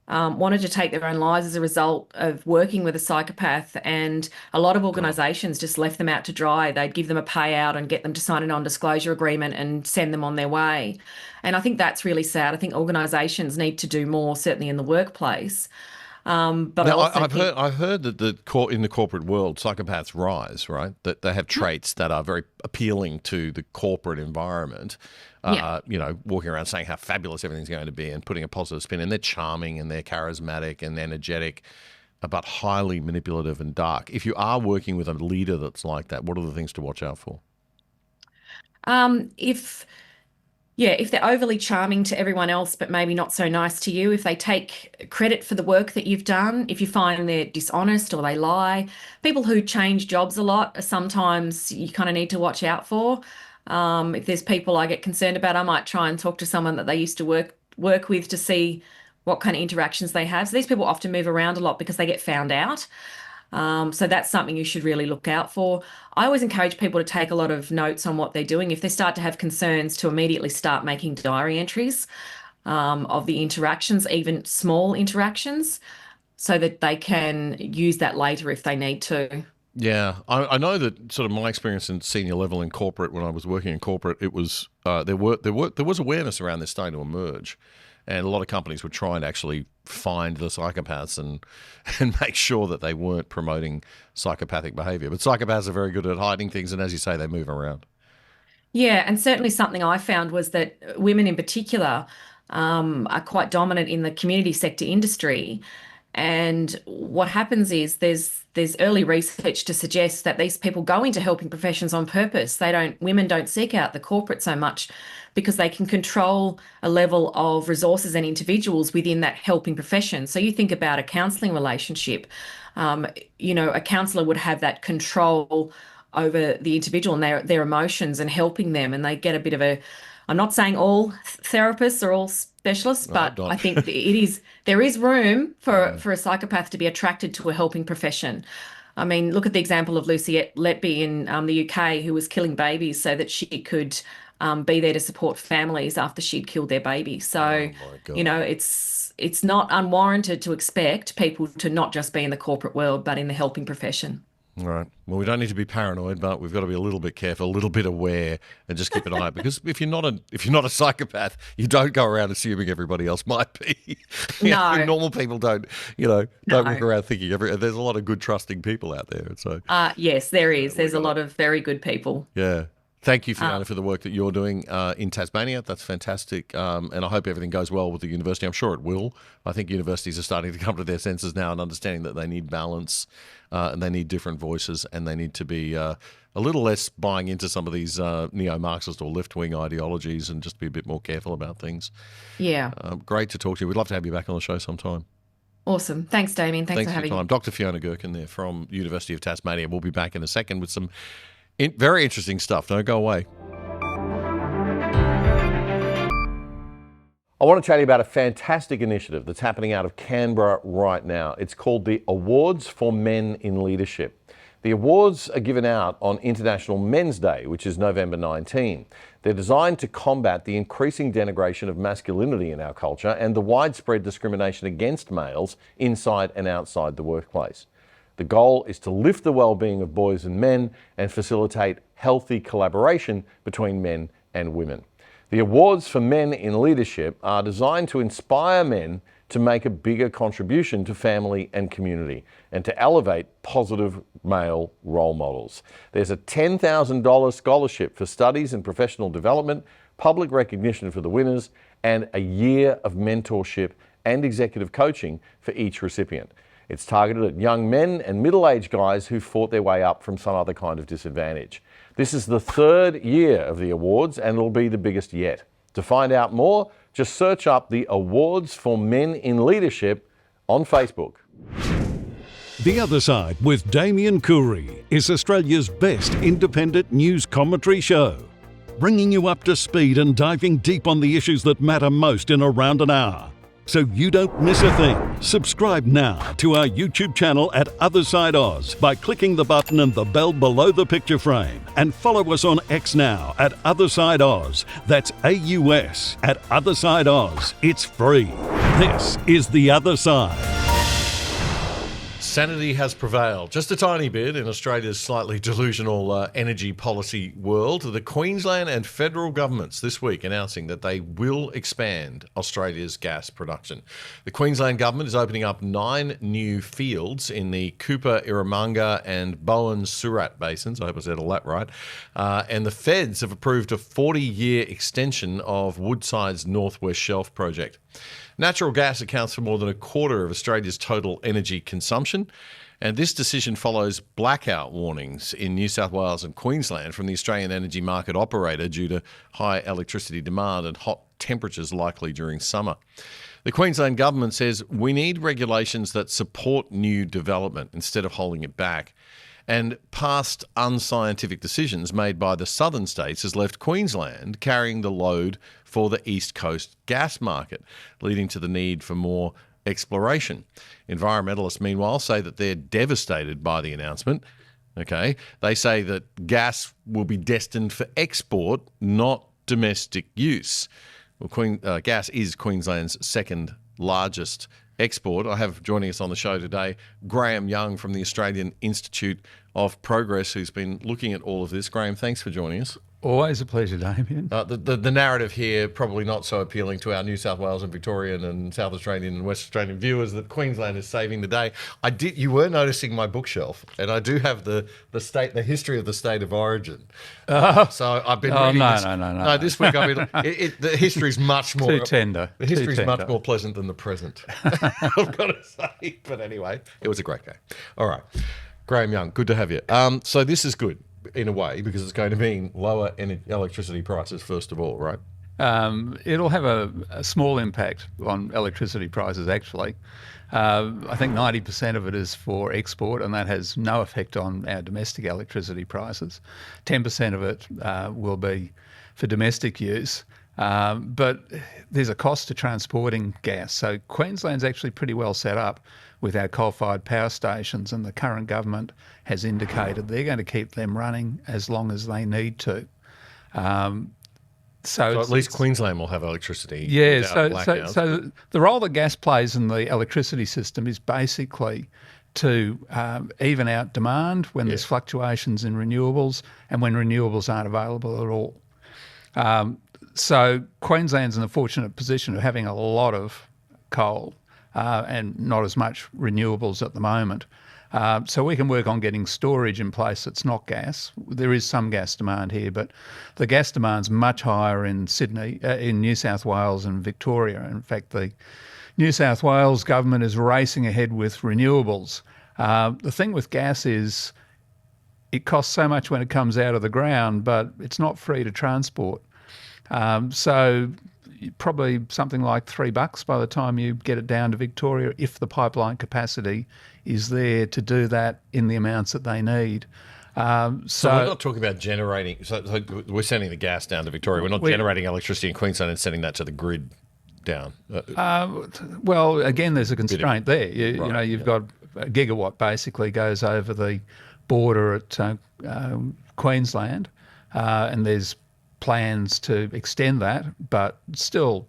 wanted to take their own lives as a result of working with a psychopath, and a lot of organisations just left them out to dry. They'd give them a payout and get them to sign a non-disclosure agreement and send them on their way. And I think that's really sad. I think organisations need to do more, certainly in the workplace. But now, I've heard that in the corporate world, psychopaths rise, right? That they have traits that are very appealing to the corporate environment. Walking around saying how fabulous everything's going to be and putting a positive spin. And they're charming and they're charismatic and energetic, but highly manipulative and dark. If you are working with a leader that's like that, what are the things to watch out for? If they're overly charming to everyone else, but maybe not so nice to you, if they take credit for the work that you've done, if you find they're dishonest or they lie, people who change jobs a lot are sometimes you kind of need to watch out for. If there's people I get concerned about, I might try and talk to someone that they used to work with to see what kind of interactions they have. So these people often move around a lot because they get found out. So that's something you should really look out for. I always encourage people to take a lot of notes on what they're doing. If they start to have concerns, to immediately start making diary entries of the interactions, even small interactions, so that they can use that later if they need to. Yeah, I know that sort of my experience in senior level in corporate, when I was working in corporate, it was there was awareness around this starting to emerge. And a lot of companies were trying to actually find the psychopaths and make sure that they weren't promoting psychopathic behaviour. But psychopaths are very good at hiding things, and as you say, they move around. Yeah, and certainly something I found was that women in particular are quite dominant in the community sector industry. And what happens is there's early research to suggest that these people go into helping professions on purpose. Women don't seek out the corporate so much because they can control a level of resources and individuals within that helping profession. So you think about a counselling relationship, a counsellor would have that control over the individual and their emotions and helping them, and they get a bit of I'm not saying all therapists are all specialists, but I think there is room for a psychopath to be attracted to a helping profession. I mean, look at the example of Lucy Letby in the UK, who was killing babies so that she could be there to support families after she'd killed their baby. So, it's not unwarranted to expect people to not just be in the corporate world, but in the helping profession. All right. Well, we don't need to be paranoid, but we've got to be a little bit careful, a little bit aware, and just keep an eye out. Because if you're not a psychopath, you don't go around assuming everybody else might be. Normal people don't walk around thinking there's a lot of good, trusting people out there. So yes, there is. There's a lot of very good people. Yeah. Thank you, Fiona, for the work that you're doing in Tasmania. That's fantastic. And I hope everything goes well with the university. I'm sure it will. I think universities are starting to come to their senses now and understanding that they need balance and they need different voices, and they need to be a little less buying into some of these neo-Marxist or left-wing ideologies, and just be a bit more careful about things. Yeah. Great to talk to you. We'd love to have you back on the show sometime. Awesome. Thanks, Damien. Thanks for having me. Dr. Fiona Girkin there from University of Tasmania. We'll be back in a second with some very interesting stuff. Don't go away. I want to tell you about a fantastic initiative that's happening out of Canberra right now. It's called the Awards for Men in Leadership. The awards are given out on International Men's Day, which is November 19. They're designed to combat the increasing denigration of masculinity in our culture and the widespread discrimination against males inside and outside the workplace. The goal is to lift the well-being of boys and men and facilitate healthy collaboration between men and women. The awards for men in leadership are designed to inspire men to make a bigger contribution to family and community and to elevate positive male role models. There's a $10,000 scholarship for studies and professional development, public recognition for the winners, and a year of mentorship and executive coaching for each recipient. It's targeted at young men and middle-aged guys who fought their way up from some other kind of disadvantage. This is the third year of the awards and it'll be the biggest yet. To find out more, just search up the Awards for Men in Leadership on Facebook. The Other Side with Damien Coorey is Australia's best independent news commentary show, bringing you up to speed and diving deep on the issues that matter most in around an hour. So you don't miss a thing. Subscribe now to our YouTube channel at Other Side Oz by clicking the button and the bell below the picture frame. And follow us on X now at Other Side Oz. That's AUS at Other Side Oz. It's free. This is The Other Side. Sanity has prevailed, just a tiny bit, in Australia's slightly delusional energy policy world. The Queensland and federal governments this week announcing that they will expand Australia's gas production. The Queensland government is opening up 9 new fields in the Cooper, Irramanga and Bowen Surat basins. I hope I said all that right. And the feds have approved a 40-year extension of Woodside's Northwest Shelf project. Natural gas accounts for more than a quarter of Australia's total energy consumption, and this decision follows blackout warnings in New South Wales and Queensland from the Australian Energy Market Operator due to high electricity demand and hot temperatures likely during summer. The Queensland government says we need regulations that support new development instead of holding it back. And past unscientific decisions made by the southern states has left Queensland carrying the load for the East Coast gas market, leading to the need for more exploration. Environmentalists, meanwhile, say that they're devastated by the announcement. Okay, they say that gas will be destined for export, not domestic use. Well, gas is Queensland's second largest export. I have joining us on the show today Graham Young from the Australian Institute of Progress, who's been looking at all of this. Graham, thanks for joining us. Always a pleasure, Damien. The narrative here, probably not so appealing to our New South Wales and Victorian and South Australian and West Australian viewers, that Queensland is saving the day. You were noticing my bookshelf, and I do have the history of the state of origin. So I've been reading this. No, this week I've been. The history is much more too tender. The history is much more pleasant than the present. I've got to say. But anyway, it was a great game. All right, Graham Young, good to have you. So this is good in a way because it's going to mean lower electricity prices first of all, right? It'll have a small impact on electricity prices, actually. I think 90% of it is for export, and that has no effect on our domestic electricity prices. 10% of it will be for domestic use. But there's a cost to transporting gas. So Queensland's actually pretty well set up with our coal-fired power stations, and the current government has indicated they're going to keep them running as long as they need to. So at least Queensland will have electricity. Yeah, so the role that gas plays in the electricity system is basically to even out demand when there's fluctuations in renewables and when renewables aren't available at all. So Queensland's in the fortunate position of having a lot of coal and not as much renewables at the moment. So we can work on getting storage in place that's not gas. There is some gas demand here, but the gas demand's much higher in Sydney, in New South Wales and Victoria. In fact, the New South Wales government is racing ahead with renewables. The thing with gas is it costs so much when it comes out of the ground, but it's not free to transport. So probably something like $3 by the time you get it down to Victoria, if the pipeline capacity is there to do that in the amounts that they need. So we're not talking about generating. So we're sending the gas down to Victoria. We're not generating electricity in Queensland and sending that to the grid down. Well, again, there's a constraint there. You've got a gigawatt basically goes over the border at Queensland, and there's plans to extend that, but still,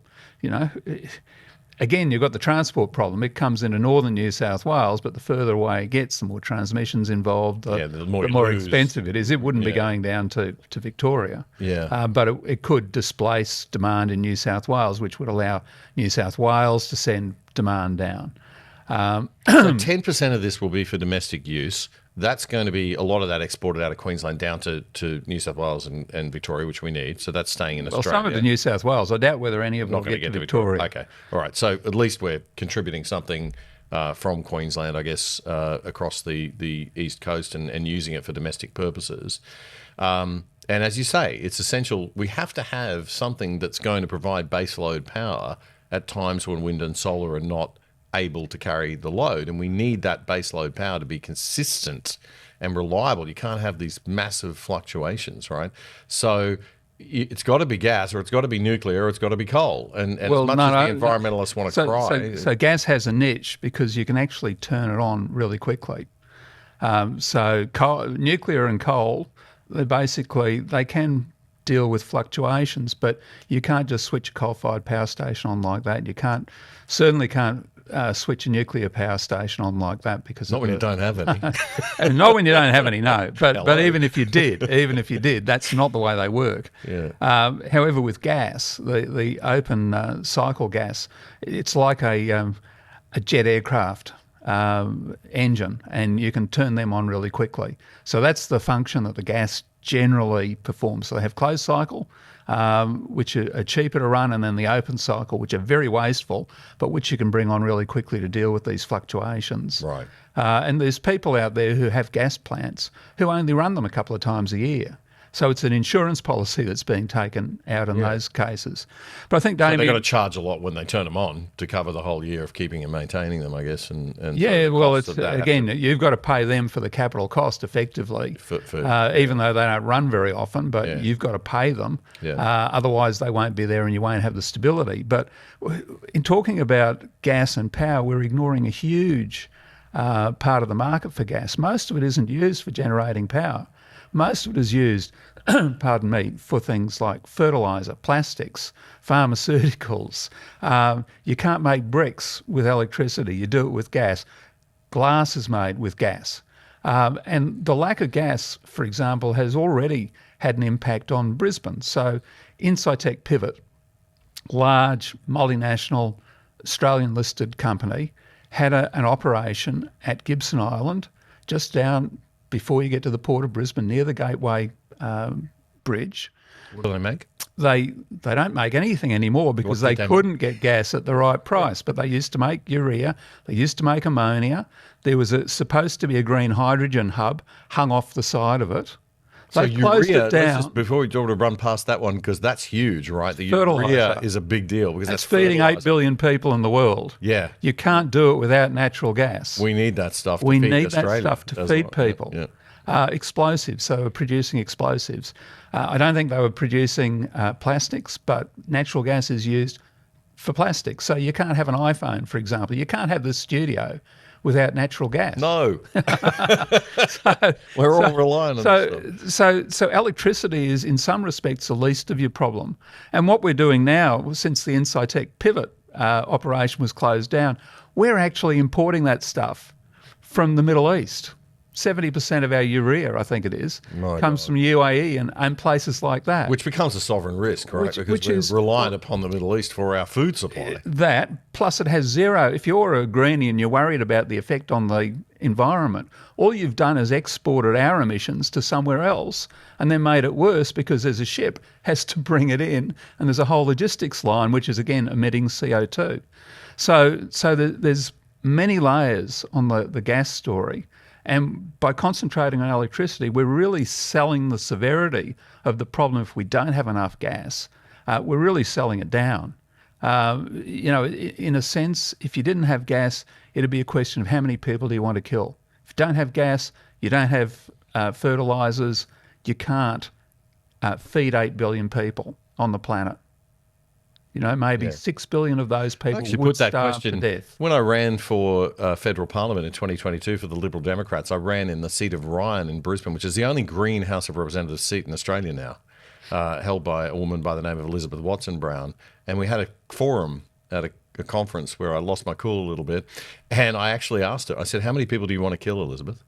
again, you've got the transport problem. It comes into northern New South Wales, but the further away it gets, the more transmissions involved, the more expensive it is. It wouldn't be going down to Victoria. But it could displace demand in New South Wales, which would allow New South Wales to send demand down. So 10% of this will be for domestic use. That's going to be a lot of that exported out of Queensland down to New South Wales and Victoria, which we need. So that's staying in Australia. Well, some of the New South Wales. I doubt whether any of them will get to Victoria. Okay. All right. So at least we're contributing something from Queensland, I guess, across the East Coast and using it for domestic purposes. And as you say, it's essential. We have to have something that's going to provide baseload power at times when wind and solar are not able to carry the load, and we need that baseload power to be consistent and reliable. You can't have these massive fluctuations, right? So it's got to be gas, or it's got to be nuclear, or it's got to be coal. And as much as the environmentalists want to cry. So gas has a niche because you can actually turn it on really quickly. Nuclear and coal, they can deal with fluctuations, but you can't just switch a coal-fired power station on like that. You certainly can't switch a nuclear power station on like that because not when you don't have any. And not when you don't have any, no. But even if you did, that's not the way they work. Yeah. However, with gas, the open cycle gas, it's like a jet aircraft engine, and you can turn them on really quickly. So that's the function that the gas generally performs. So they have closed cycle, which are cheaper to run, and then the open cycle, which are very wasteful, but which you can bring on really quickly to deal with these fluctuations. Right. And there's people out there who have gas plants who only run them a couple of times a year. So it's an insurance policy that's being taken out in those cases. But I think, Damien, they've got to charge a lot when they turn them on to cover the whole year of keeping and maintaining them, I guess. And it's again, you've got to pay them for the capital cost effectively, even though they don't run very often. But you've got to pay them. Otherwise, they won't be there, and you won't have the stability. But in talking about gas and power, we're ignoring a huge part of the market for gas. Most of it isn't used for generating power. Most of it is used, pardon me, for things like fertiliser, plastics, pharmaceuticals. You can't make bricks with electricity. You do it with gas. Glass is made with gas. And the lack of gas, for example, has already had an impact on Brisbane. So Incitec Pivot, large multinational Australian-listed company, had an operation at Gibson Island, just down before you get to the Port of Brisbane, near the Gateway Bridge. What do they make? They don't make anything anymore because they couldn't get gas at the right price. But they used to make urea. They used to make ammonia. There was supposed to be a green hydrogen hub hung off the side of it. So they closed urea, it down. just before we want to run past that one, because that's huge, right? The Fertilizer. urea is a big deal because that's feeding 8 billion people in the world. Yeah. You can't do it without natural gas. We need that stuff to we feed need Australia. that stuff to feed people. Yeah. Explosives, so we're producing explosives. I don't think they were producing plastics, but natural gas is used for plastics. So you can't have an iPhone, for example. You can't have the studio without natural gas. No. We're all relying on this stuff. So electricity is, in some respects, the least of your problem. And what we're doing now, since the Incitec Pivot operation was closed down, we're actually importing that stuff from the Middle East. 70% of our urea, I think it is, comes from UAE and places like that. Which becomes a sovereign risk, right? Because we're reliant upon the Middle East for our food supply. That, plus it has zero. If you're a greenie and you're worried about the effect on the environment, all you've done is exported our emissions to somewhere else and then made it worse because there's a ship has to bring it in and there's a whole logistics line which is, again, emitting CO2. So there's many layers on the gas story. And by concentrating on electricity, we're really selling the severity of the problem if we don't have enough gas. We're really selling it down. In a sense, if you didn't have gas, it'd be a question of how many people do you want to kill. If you don't have gas, you don't have fertilisers, you can't feed 8 billion people on the planet. Maybe 6 billion of those people would starve to death. When I ran for federal parliament in 2022 for the Liberal Democrats, I ran in the seat of Ryan in Brisbane, which is the only Green House of Representatives seat in Australia now, held by a woman by the name of Elizabeth Watson-Brown. And we had a forum at a a conference where I lost my cool a little bit, and I actually asked her, I said, how many people do you want to kill, Elizabeth?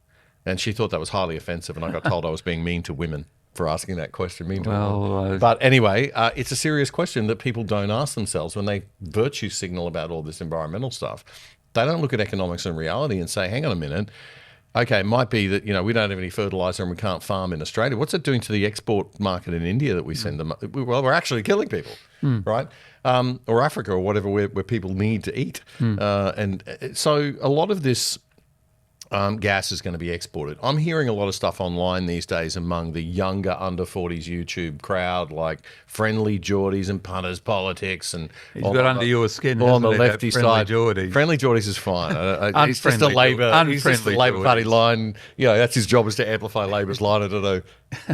And she thought that was highly offensive, and I got told I was being mean to women for asking that question. But anyway, it's a serious question that people don't ask themselves when they virtue signal about all this environmental stuff. They don't look at economics and reality and say, hang on a minute, okay, it might be that, we don't have any fertiliser and we can't farm in Australia. What's it doing to the export market in India that we send them? Well, we're actually killing people, right? Or Africa or whatever, where people need to eat. And so a lot of this gas is going to be exported. I'm hearing a lot of stuff online these days among the younger under 40s YouTube crowd, like friendly Geordies and punters politics. And he's got under your skin on the lefty side. Geordie. Friendly Geordies is fine. It's just a Labor Party line. That's his job, is to amplify Labor's line. I don't know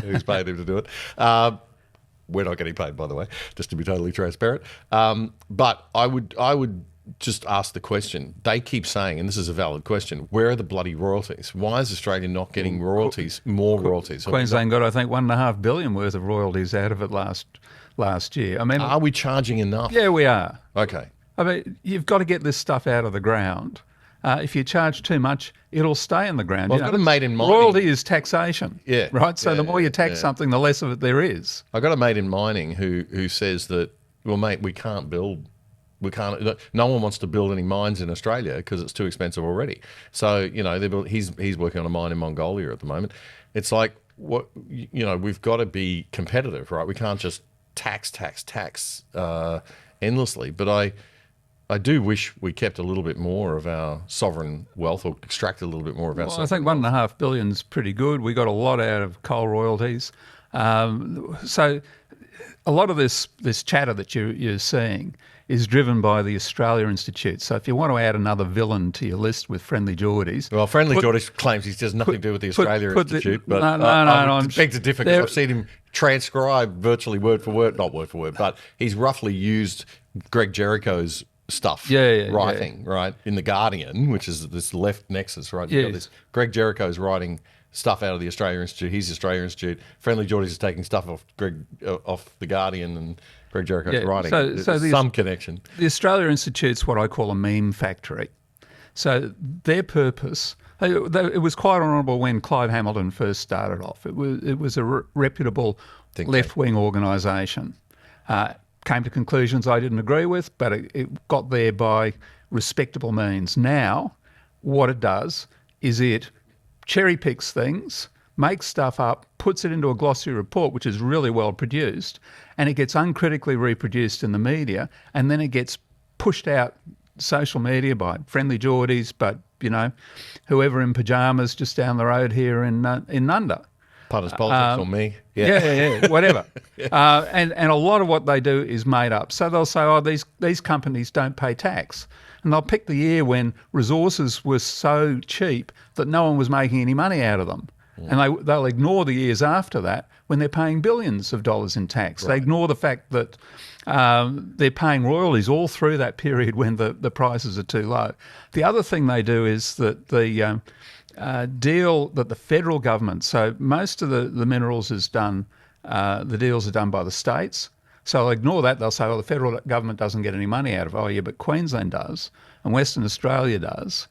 who's paid him to do it. We're not getting paid, by the way, just to be totally transparent. But I would just ask the question. They keep saying, and this is a valid question, where are the bloody royalties? Why is Australia not getting royalties, more royalties? Queensland got, I think, $1.5 billion worth of royalties out of it last year. I mean, are we charging enough? Yeah, we are. Okay. I mean, you've got to get this stuff out of the ground. If you charge too much, it'll stay in the ground. Well, I've got a mate in mining. Royalty is taxation. Yeah. Right? So the more you tax something, the less of it there is. I got a mate in mining who says that, well, mate, we can't build. No one wants to build any mines in Australia because it's too expensive already. So, he's working on a mine in Mongolia at the moment. It's like, we've got to be competitive, right? We can't just tax endlessly. But I do wish we kept a little bit more of our sovereign wealth, or extracted a little bit more of our sovereign wealth. I think $1.5 billion is pretty good. We got a lot out of coal royalties. So a lot of this chatter that you're seeing is driven by the Australia Institute. So if you want to add another villain to your list with Friendly Geordies... Well, Friendly Geordies claims he has nothing to do with the Australia Institute, but I beg to differ, because I've seen him transcribe virtually word for word, not word for word, but he's roughly used Greg Jericho's stuff, writing, right, in The Guardian, which is this left nexus, right? You've got this Greg Jericho's writing stuff out of the Australia Institute. He's the Australia Institute. Friendly Geordies is taking stuff off The Guardian, and Greg Jericho's writing. So some connection. The Australia Institute's what I call a meme factory. So their purpose, it was quite honourable when Clive Hamilton first started off. It was a reputable left-wing organisation. Came to conclusions I didn't agree with, but it got there by respectable means. Now, what it does is it cherry picks things, makes stuff up, puts it into a glossy report, which is really well produced, and it gets uncritically reproduced in the media, and then it gets pushed out social media by Friendly Geordies, but, whoever in pyjamas just down the road here in Nunda. Punters politics or me. Yeah, whatever. And a lot of what they do is made up. So they'll say, these companies don't pay tax. And they'll pick the year when resources were so cheap that no one was making any money out of them. And they'll ignore the years after that when they're paying billions of dollars in tax. Right. They ignore the fact that they're paying royalties all through that period when the prices are too low. The other thing they do is that the deal that the federal government, so most of the minerals is done, the deals are done by the states. So they'll ignore that. They'll say, well, the federal government doesn't get any money out of it. Oh, yeah, but Queensland does, and Western Australia does.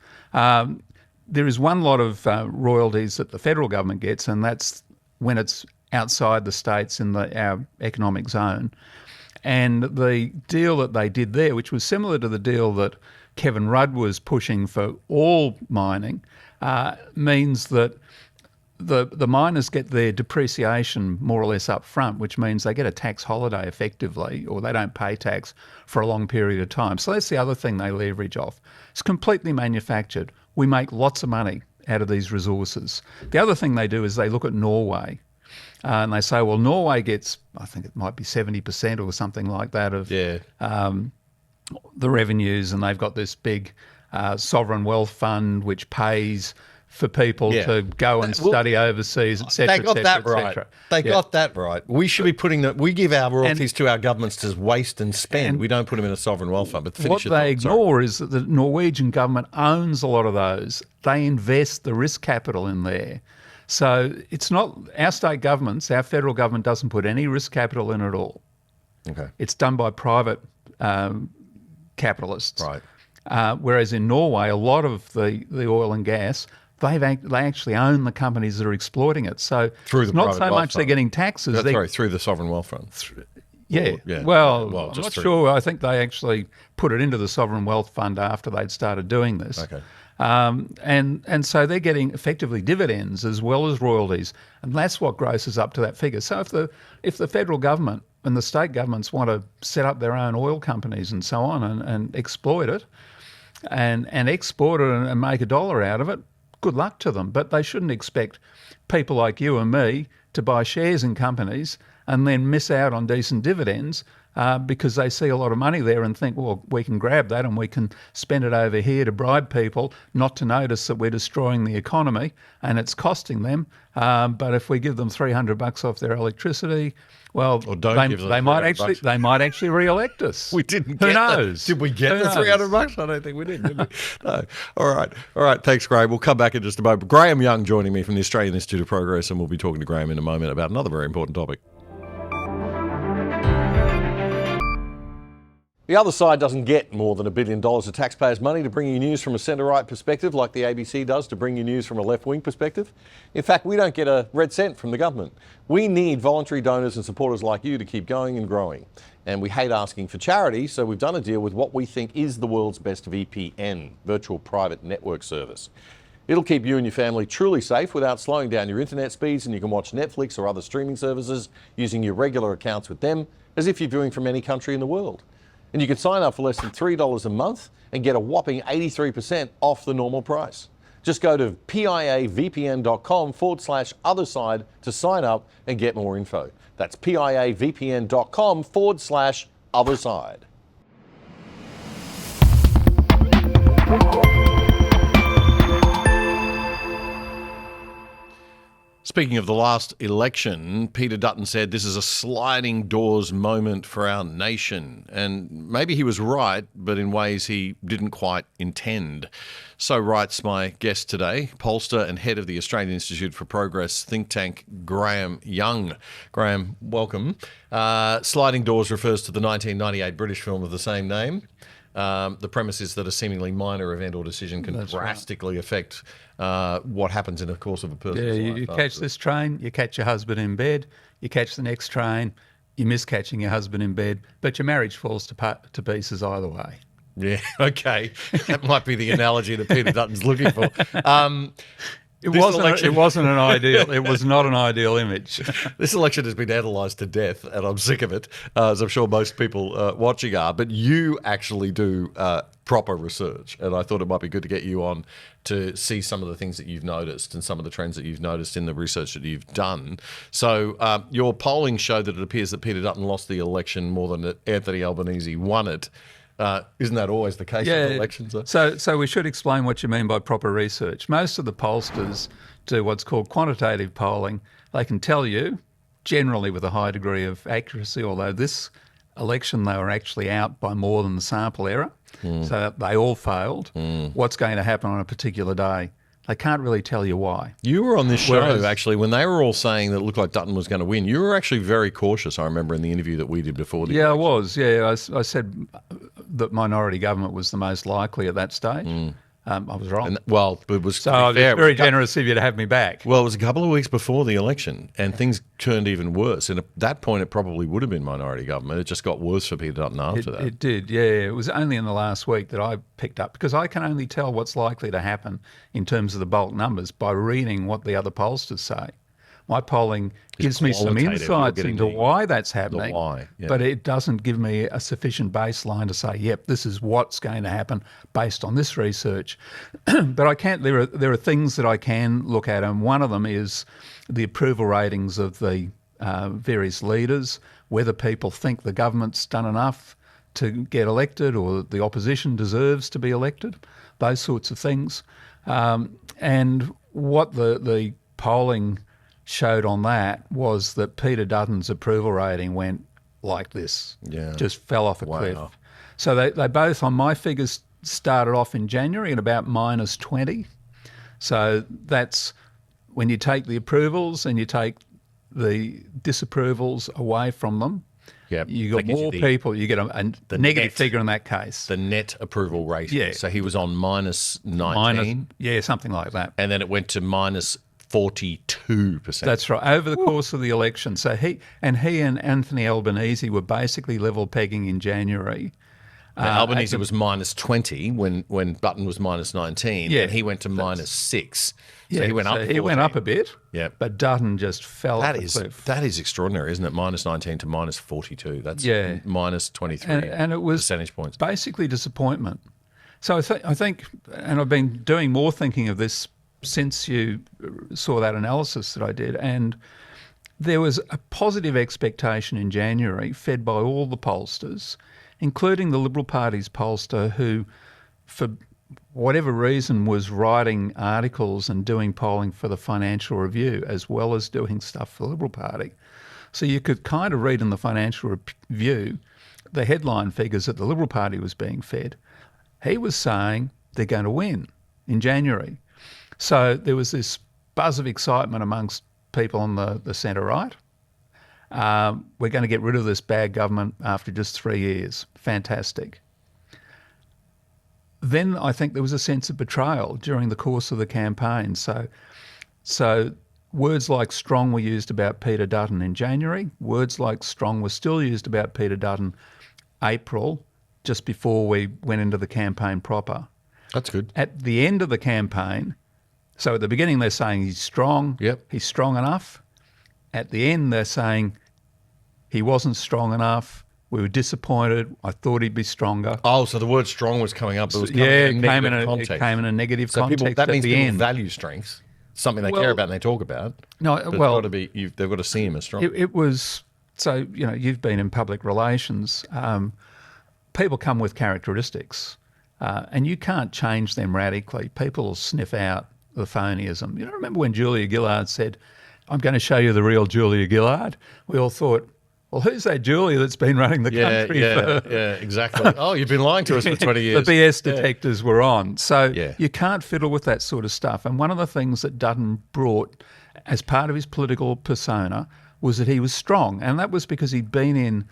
There is one lot of royalties that the federal government gets, and that's when it's outside the states in our economic zone. And the deal that they did there, which was similar to the deal that Kevin Rudd was pushing for all mining, means that the miners get their depreciation more or less up front, which means they get a tax holiday effectively, or they don't pay tax for a long period of time. So that's the other thing they leverage off. It's completely manufactured. We make lots of money out of these resources. The other thing they do is they look at Norway, and they say, well, Norway gets, I think it might be 70% or something like that of the revenues, and they've got this big sovereign wealth fund which pays for people to go and study overseas, etc. They got that right. They got that right. We should be putting we give our royalties to our governments to waste and spend. We don't put them in a sovereign wealth fund. But what they ignore is that the Norwegian government owns a lot of those. They invest the risk capital in there. So it's not our state governments, our federal government doesn't put any risk capital in at all. Okay. It's done by private capitalists. Right. Whereas in Norway, a lot of the oil and gas, they actually own the companies that are exploiting it. So Through it's the not private so wealth much they're fund. getting taxes. Sorry, through the sovereign wealth fund. Yeah. Yeah. Well, I'm just not through. sure. I think they actually put it into the sovereign wealth fund after they'd started doing this. Okay. And so they're getting effectively dividends as well as royalties, and that's what grosses up to that figure. So if the federal government and the state governments want to set up their own oil companies and so on and exploit it and export it and make a dollar out of it, good luck to them. But they shouldn't expect people like you and me to buy shares in companies and then miss out on decent dividends because they see a lot of money there and think, well, we can grab that and we can spend it over here to bribe people not to notice that we're destroying the economy and it's costing them. But if we give them $300 off their electricity, well, they might actually re-elect us. We didn't. Who get knows? Did we get the $300? I don't think we did we? No. All right. Thanks, Graham. We'll come back in just a moment. Graham Young joining me from the Australian Institute of Progress, and we'll be talking to Graham in a moment about another very important topic. The other side doesn't get more than $1 billion of taxpayers' money to bring you news from a centre-right perspective like the ABC does to bring you news from a left-wing perspective. In fact, we don't get a red cent from the government. We need voluntary donors and supporters like you to keep going and growing. And we hate asking for charity, so we've done a deal with what we think is the world's best VPN, virtual private network service. It'll keep you and your family truly safe without slowing down your internet speeds, and you can watch Netflix or other streaming services using your regular accounts with them as if you're viewing from any country in the world. And you can sign up for less than $3 a month and get a whopping 83% off the normal price. Just go to piavpn.com/otherside to sign up and get more info. That's piavpn.com/otherside. Speaking of the last election, Peter Dutton said this is a sliding doors moment for our nation. And maybe he was right, but in ways he didn't quite intend. So writes my guest today, pollster and head of the Australian Institute for Progress think tank, Graham Young. Graham, welcome. Sliding doors refers to the 1998 British film of the same name. The premise is that a seemingly minor event or decision can drastically affect what happens in the course of a person's life. You catch this train, you catch your husband in bed, you catch the next train, you miss catching your husband in bed, but your marriage falls to pieces either way. Yeah, okay. That might be the analogy that Peter Dutton's looking for. It wasn't an ideal. It was not an ideal image. This election has been analysed to death, and I'm sick of it, as I'm sure most people watching are. But you actually do proper research, and I thought it might be good to get you on to see some of the things that you've noticed and some of the trends that you've noticed in the research that you've done. So your polling showed that it appears that Peter Dutton lost the election more than that Anthony Albanese won it. Isn't that always the case with elections? So we should explain what you mean by proper research. Most of the pollsters do what's called quantitative polling. They can tell you, generally with a high degree of accuracy, although this election they were actually out by more than the sample error, so they all failed, what's going to happen on a particular day. They can't really tell you why. You were on this show, actually, when they were all saying that it looked like Dutton was going to win. You were actually very cautious, I remember, in the interview that we did before the election. I was. Yeah, I said that minority government was the most likely at that stage. I was wrong. It was very generous of you to have me back. Well, it was a couple of weeks before the election, and things turned even worse. And at that point, it probably would have been minority government. It just got worse for Peter Dutton after that. It did, yeah. It was only in the last week that I picked up, because I can only tell what's likely to happen in terms of the bulk numbers by reading what the other pollsters say. My polling gives me some insights into why that's happening, but it doesn't give me a sufficient baseline to say, yep, this is what's going to happen based on this research. But I can't. There are things that I can look at, and one of them is the approval ratings of the various leaders, whether people think the government's done enough to get elected or the opposition deserves to be elected, those sorts of things. And what the polling showed on that was that Peter Dutton's approval rating went like this, just fell off a cliff. So they both, on my figures, started off in January at about -20. So that's when you take the approvals and you take the disapprovals away from them, Yep. You got That gives you more the- people. You get a the negative net. figure in that case. The net approval rating. Yeah. So he was on minus 19. Something like that. And then it went to minus 42%. That's right. Over the course of the election. So he and Anthony Albanese were basically level pegging in January. Now, Albanese was minus 20 when Button was minus 19, and he went to minus 6. So he went up. He went up a bit. Yeah, but Dutton just fell off the cliff. That is extraordinary, isn't it? Minus 19 to minus 42. That's minus 23 and it was percentage points. Basically disappointment. So I think, and I've been doing more thinking of this since you saw that analysis that I did, and there was a positive expectation in January fed by all the pollsters, including the Liberal Party's pollster who, for whatever reason, was writing articles and doing polling for the Financial Review as well as doing stuff for the Liberal Party. So you could kind of read in the Financial Review the headline figures that the Liberal Party was being fed. He was saying they're going to win in January. So there was this buzz of excitement amongst people on the centre-right. We're going to get rid of this bad government after just 3 years. Fantastic. Then I think there was a sense of betrayal during the course of the campaign. So words like strong were used about Peter Dutton in January. Words like strong were still used about Peter Dutton April, just before we went into the campaign proper. That's good. At the end of the campaign, so at the beginning they're saying he's strong, he's strong enough. At the end they're saying he wasn't strong enough, we were disappointed, I thought he'd be stronger. Oh, so the word strong was coming up. It was coming it in came in a negative so context that at means the people end. value strengths, something they care about and they talk about. No, but well, they've got to see him as strong. It was, so, you've been in public relations. People come with characteristics and you can't change them radically. People will sniff out the phonyism. Remember when Julia Gillard said, I'm going to show you the real Julia Gillard? We all thought, well, who's that Julia that's been running the country for... Yeah, exactly. Oh, you've been lying to us for 20 years. The BS detectors were on. So you can't fiddle with that sort of stuff. And one of the things that Dutton brought as part of his political persona was that he was strong. And that was because he'd been in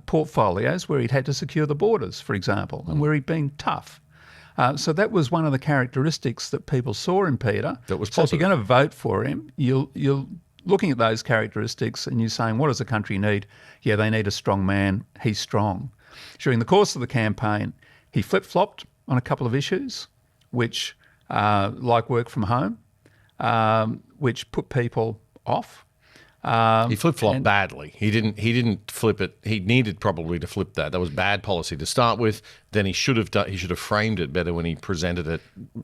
portfolios where he'd had to secure the borders, for example, and where he'd been tough. So that was one of the characteristics that people saw in Peter. That was positive. So if you're going to vote for him, you'll looking at those characteristics and you're saying, what does the country need? Yeah, they need a strong man. He's strong. During the course of the campaign, he flip-flopped on a couple of issues, which, like work from home, which put people off. He flip-flopped badly. He didn't flip it. He needed probably to flip that. That was bad policy to start with. Then he should have framed it better when he presented it,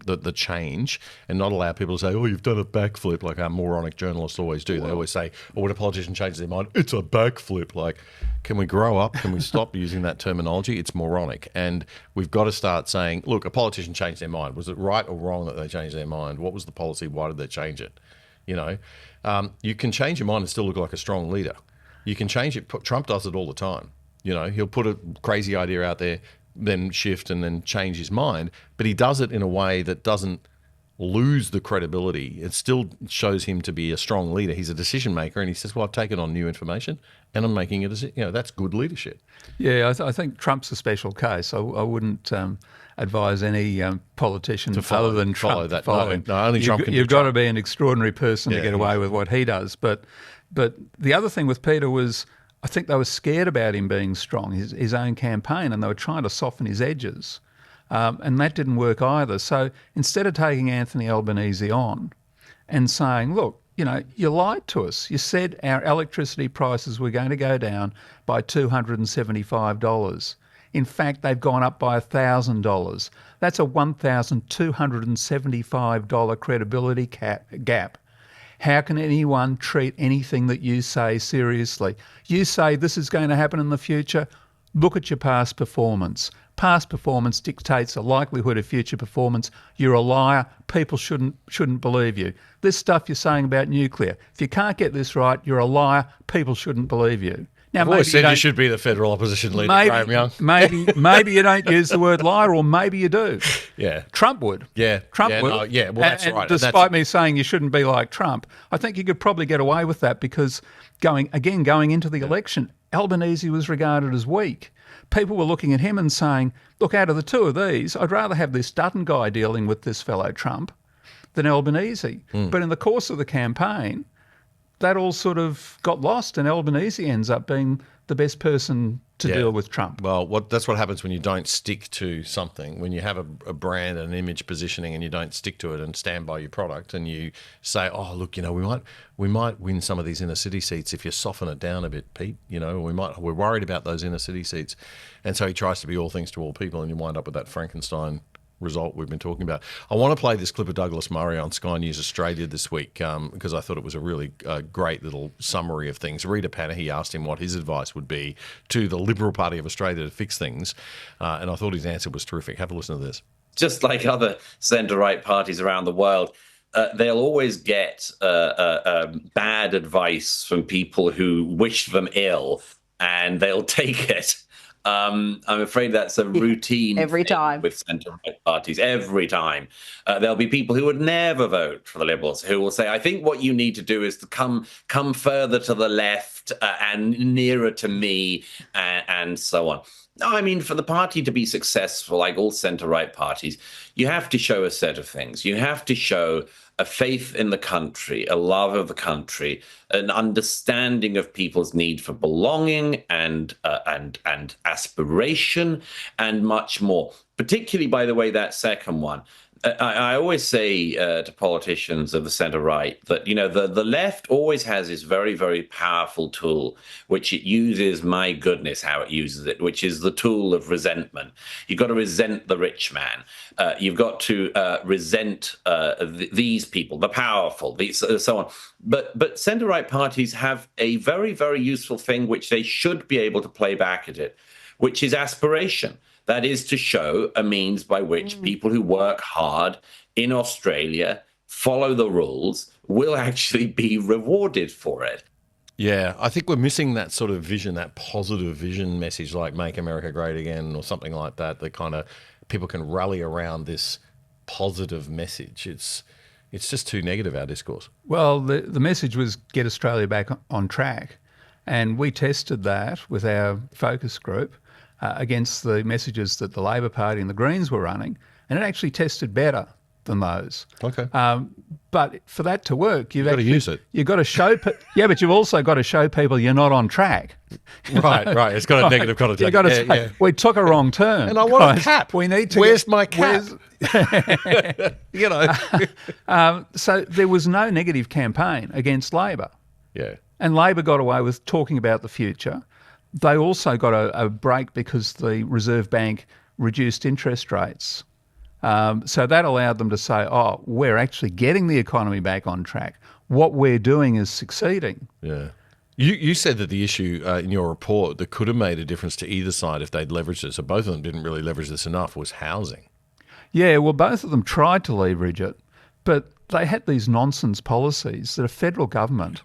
the change, and not allow people to say, oh, you've done a backflip, like our moronic journalists always do. They always say, oh, when a politician changes their mind, it's a backflip. Like, can we grow up? Can we stop using that terminology? It's moronic. And we've got to start saying, look, a politician changed their mind. Was it right or wrong that they changed their mind? What was the policy? Why did they change it? You can change your mind and still look like a strong leader. You can change it. Trump does it all the time. He'll put a crazy idea out there, then shift and then change his mind. But he does it in a way that doesn't lose the credibility. It still shows him to be a strong leader. He's a decision maker, and he says, well, I've taken on new information and I'm making a decision. That's good leadership. Yeah, I think Trump's a special case. I wouldn't advise any politician other than Trump that. Follow him. No, only Trump can do You've got to Trump. be an extraordinary person to get away with what he does. But the other thing with Peter was, I think they were scared about him being strong, his own campaign, and they were trying to soften his edges. And that didn't work either. So instead of taking Anthony Albanese on and saying, look, you lied to us. You said our electricity prices were going to go down by $275. In fact, they've gone up by $1,000. That's a $1,275 credibility gap. How can anyone treat anything that you say seriously? You say this is going to happen in the future. Look at your past performance. Past performance dictates the likelihood of future performance. You're a liar. People shouldn't believe you. This stuff you're saying about nuclear, if you can't get this right, you're a liar. People shouldn't believe you. Now, I've always said you should be the federal opposition leader, Graham Young. Maybe you don't use the word liar, or maybe you do. Yeah. Trump would. Yeah. Trump would. Well, that's and right. Despite me saying you shouldn't be like Trump, I think you could probably get away with that because going into the election, Albanese was regarded as weak. People were looking at him and saying, look, out of the two of these, I'd rather have this Dutton guy dealing with this fellow Trump than Albanese. But in the course of the campaign, that all sort of got lost, and Albanese ends up being the best person to deal with Trump. Well, that's what happens when you don't stick to something. When you have a brand and an image positioning and you don't stick to it and stand by your product, and you say, oh, look, we might win some of these inner city seats if you soften it down a bit, Pete. We're worried about those inner city seats. And so he tries to be all things to all people, and you wind up with that Frankenstein result we've been talking about. I want to play this clip of Douglas Murray on Sky News Australia this week because I thought it was a really great little summary of things. Rita Panahi asked him what his advice would be to the Liberal Party of Australia to fix things, and I thought his answer was terrific. Have a listen to this. Just like other centre-right parties around the world, they'll always get bad advice from people who wish them ill, and they'll take it. I'm afraid that's a routine every time with centre-right parties. Every time. There'll be people who would never vote for the Liberals who will say, I think what you need to do is to come further to the left and nearer to me and so on. No, I mean, for the party to be successful, like all centre-right parties, you have to show a set of things. You have to show a faith in the country, a love of the country, an understanding of people's need for belonging and aspiration, and much more. Particularly, by the way, that second one. I always say to politicians of the centre-right that, the left always has this very, very powerful tool, which it uses, my goodness, how it uses it, which is the tool of resentment. You've got to resent the rich man. You've got to resent these people, the powerful, so on. But centre-right parties have a very, very useful thing which they should be able to play back at it, which is aspiration. That is to show a means by which people who work hard in Australia, follow the rules, will actually be rewarded for it. Yeah, I think we're missing that sort of vision, that positive vision message like Make America Great Again or something like that, that kind of people can rally around this positive message. It's just too negative, our discourse. Well, the message was get Australia back on track. And we tested that with our focus group against the messages that the Labor Party and the Greens were running, and it actually tested better than those. Okay. But for that to work, you've got to use it. You've got to show, but you've also got to show people you're not on track. Right. It's got a negative connotation. You've got to say, we took a wrong turn. And I want a cap. We need to. Where's my cap? So there was no negative campaign against Labor. Yeah. And Labor got away with talking about the future. They also got a break because the Reserve Bank reduced interest rates. So that allowed them to say, oh, we're actually getting the economy back on track. What we're doing is succeeding. Yeah. You said that the issue in your report that could have made a difference to either side if they'd leveraged it, so both of them didn't really leverage this enough, was housing. Yeah, well, both of them tried to leverage it, but they had these nonsense policies that a federal government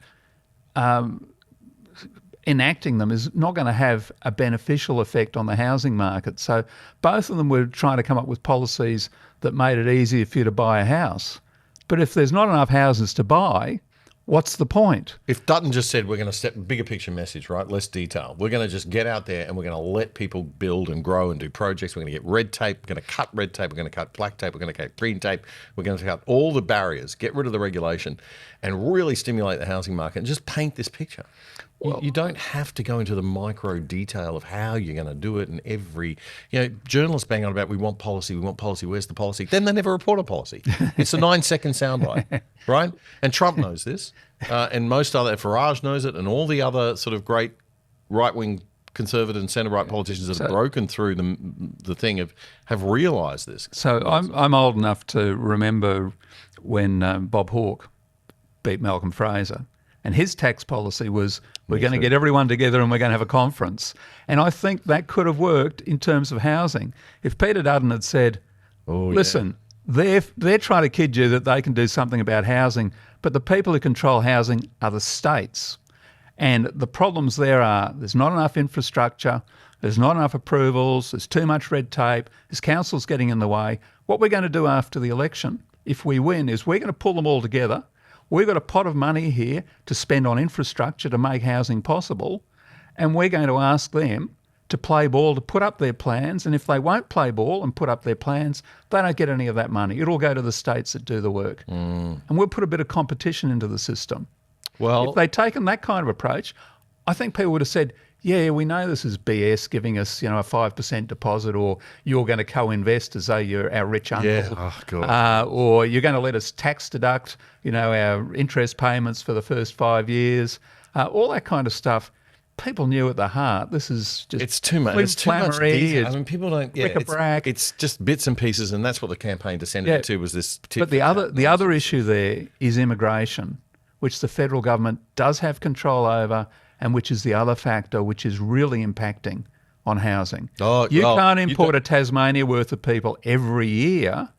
enacting them is not going to have a beneficial effect on the housing market. So both of them were trying to come up with policies that made it easier for you to buy a house. But if there's not enough houses to buy, what's the point? If Dutton just said we're going to step bigger picture message, right? Less detail. We're going to just get out there and we're going to let people build and grow and do projects. We're going to get red tape. We're going to cut red tape. We're going to cut black tape. We're going to cut green tape. We're going to cut all the barriers, get rid of the regulation, and really stimulate the housing market and just paint this picture. Well, you don't have to go into the micro detail of how you're going to do it, and journalists bang on about we want policy, where's the policy? Then they never report a policy. It's a 9-second soundbite, right? And Trump knows this, and Farage knows it, and all the other sort of great right-wing conservative and centre-right politicians that have broken through the thing have realised this. So I'm old enough to remember when Bob Hawke beat Malcolm Fraser. And his tax policy was, we're going to get everyone together and we're going to have a conference. And I think that could have worked in terms of housing. If Peter Dutton had said, listen, they're trying to kid you that they can do something about housing, but the people who control housing are the states. And the problems there are there's not enough infrastructure, there's not enough approvals, there's too much red tape, there's councils getting in the way. What we're going to do after the election, if we win, is we're going to pull them all together. We've got a pot of money here to spend on infrastructure to make housing possible, and we're going to ask them to play ball, to put up their plans, and if they won't play ball and put up their plans, they don't get any of that money. It'll go to the states that do the work. And we'll put a bit of competition into the system. Well, if they'd taken that kind of approach, I think people would have said, yeah, we know this is BS, giving us, a 5% deposit, or you're going to co-invest as though you're our rich uncle. Yeah. Oh, God. Or you're going to let us tax deduct, our interest payments for the first 5 years, all that kind of stuff. People knew at the heart this is just it's too much. It's too much detail. I mean, people don't. Yeah, bric-a-brac. It's just bits and pieces, and that's what the campaign descended to. Was this? But the other issue there is immigration, which the federal government does have control over, and which is the other factor which is really impacting on housing. You can't import a Tasmania worth of people every year,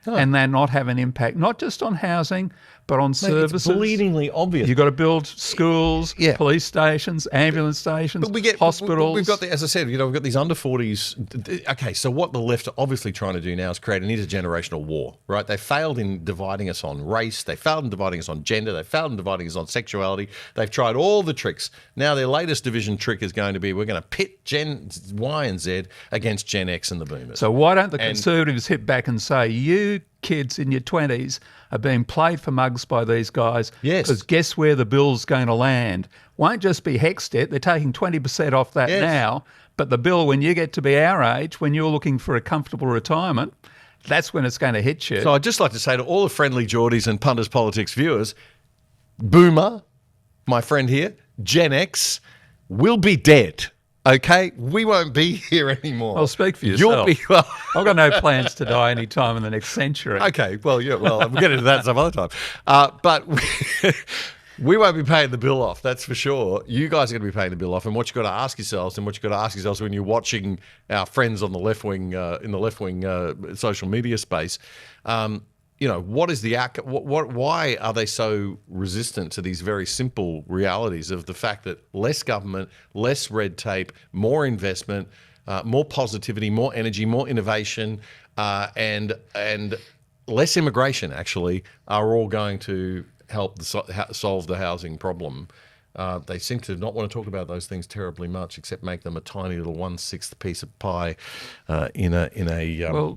and they're not have an impact, not just on housing, but on services. It's bleedingly obvious. You've got to build schools, police stations, ambulance stations, hospitals. We've got, as I said, we've got these under 40s. Okay, so what the left are obviously trying to do now is create an intergenerational war, right? They failed in dividing us on race. They failed in dividing us on gender. They failed in dividing us on sexuality. They've tried all the tricks. Now their latest division trick is going to be we're going to pit Gen Y and Z against Gen X and the boomers. So why don't the Conservatives hit back and say, you kids in your 20s are being played for mugs by these guys. Yes. Because guess where the bill's going to land? Won't just be HECS debt. They're taking 20% off that now. But the bill, when you get to be our age, when you're looking for a comfortable retirement, that's when it's going to hit you. So I'd just like to say to all the friendly Geordies and Punters Politics viewers, Boomer, my friend here, Gen X, will be dead. Okay, we won't be here anymore. Well, speak for yourself. I've got no plans to die any time in the next century. Okay, well, we'll get into that some other time. But we won't be paying the bill off, that's for sure. You guys are going to be paying the bill off. And what you've got to ask yourselves, when you're watching our friends on the left wing, in the left wing social media space, what is the why are they so resistant to these very simple realities of the fact that less government, less red tape, more investment, more positivity, more energy, more innovation, and less immigration actually are all going to help solve the housing problem. They seem to not want to talk about those things terribly much, except make them a tiny little 1/6 piece of pie in a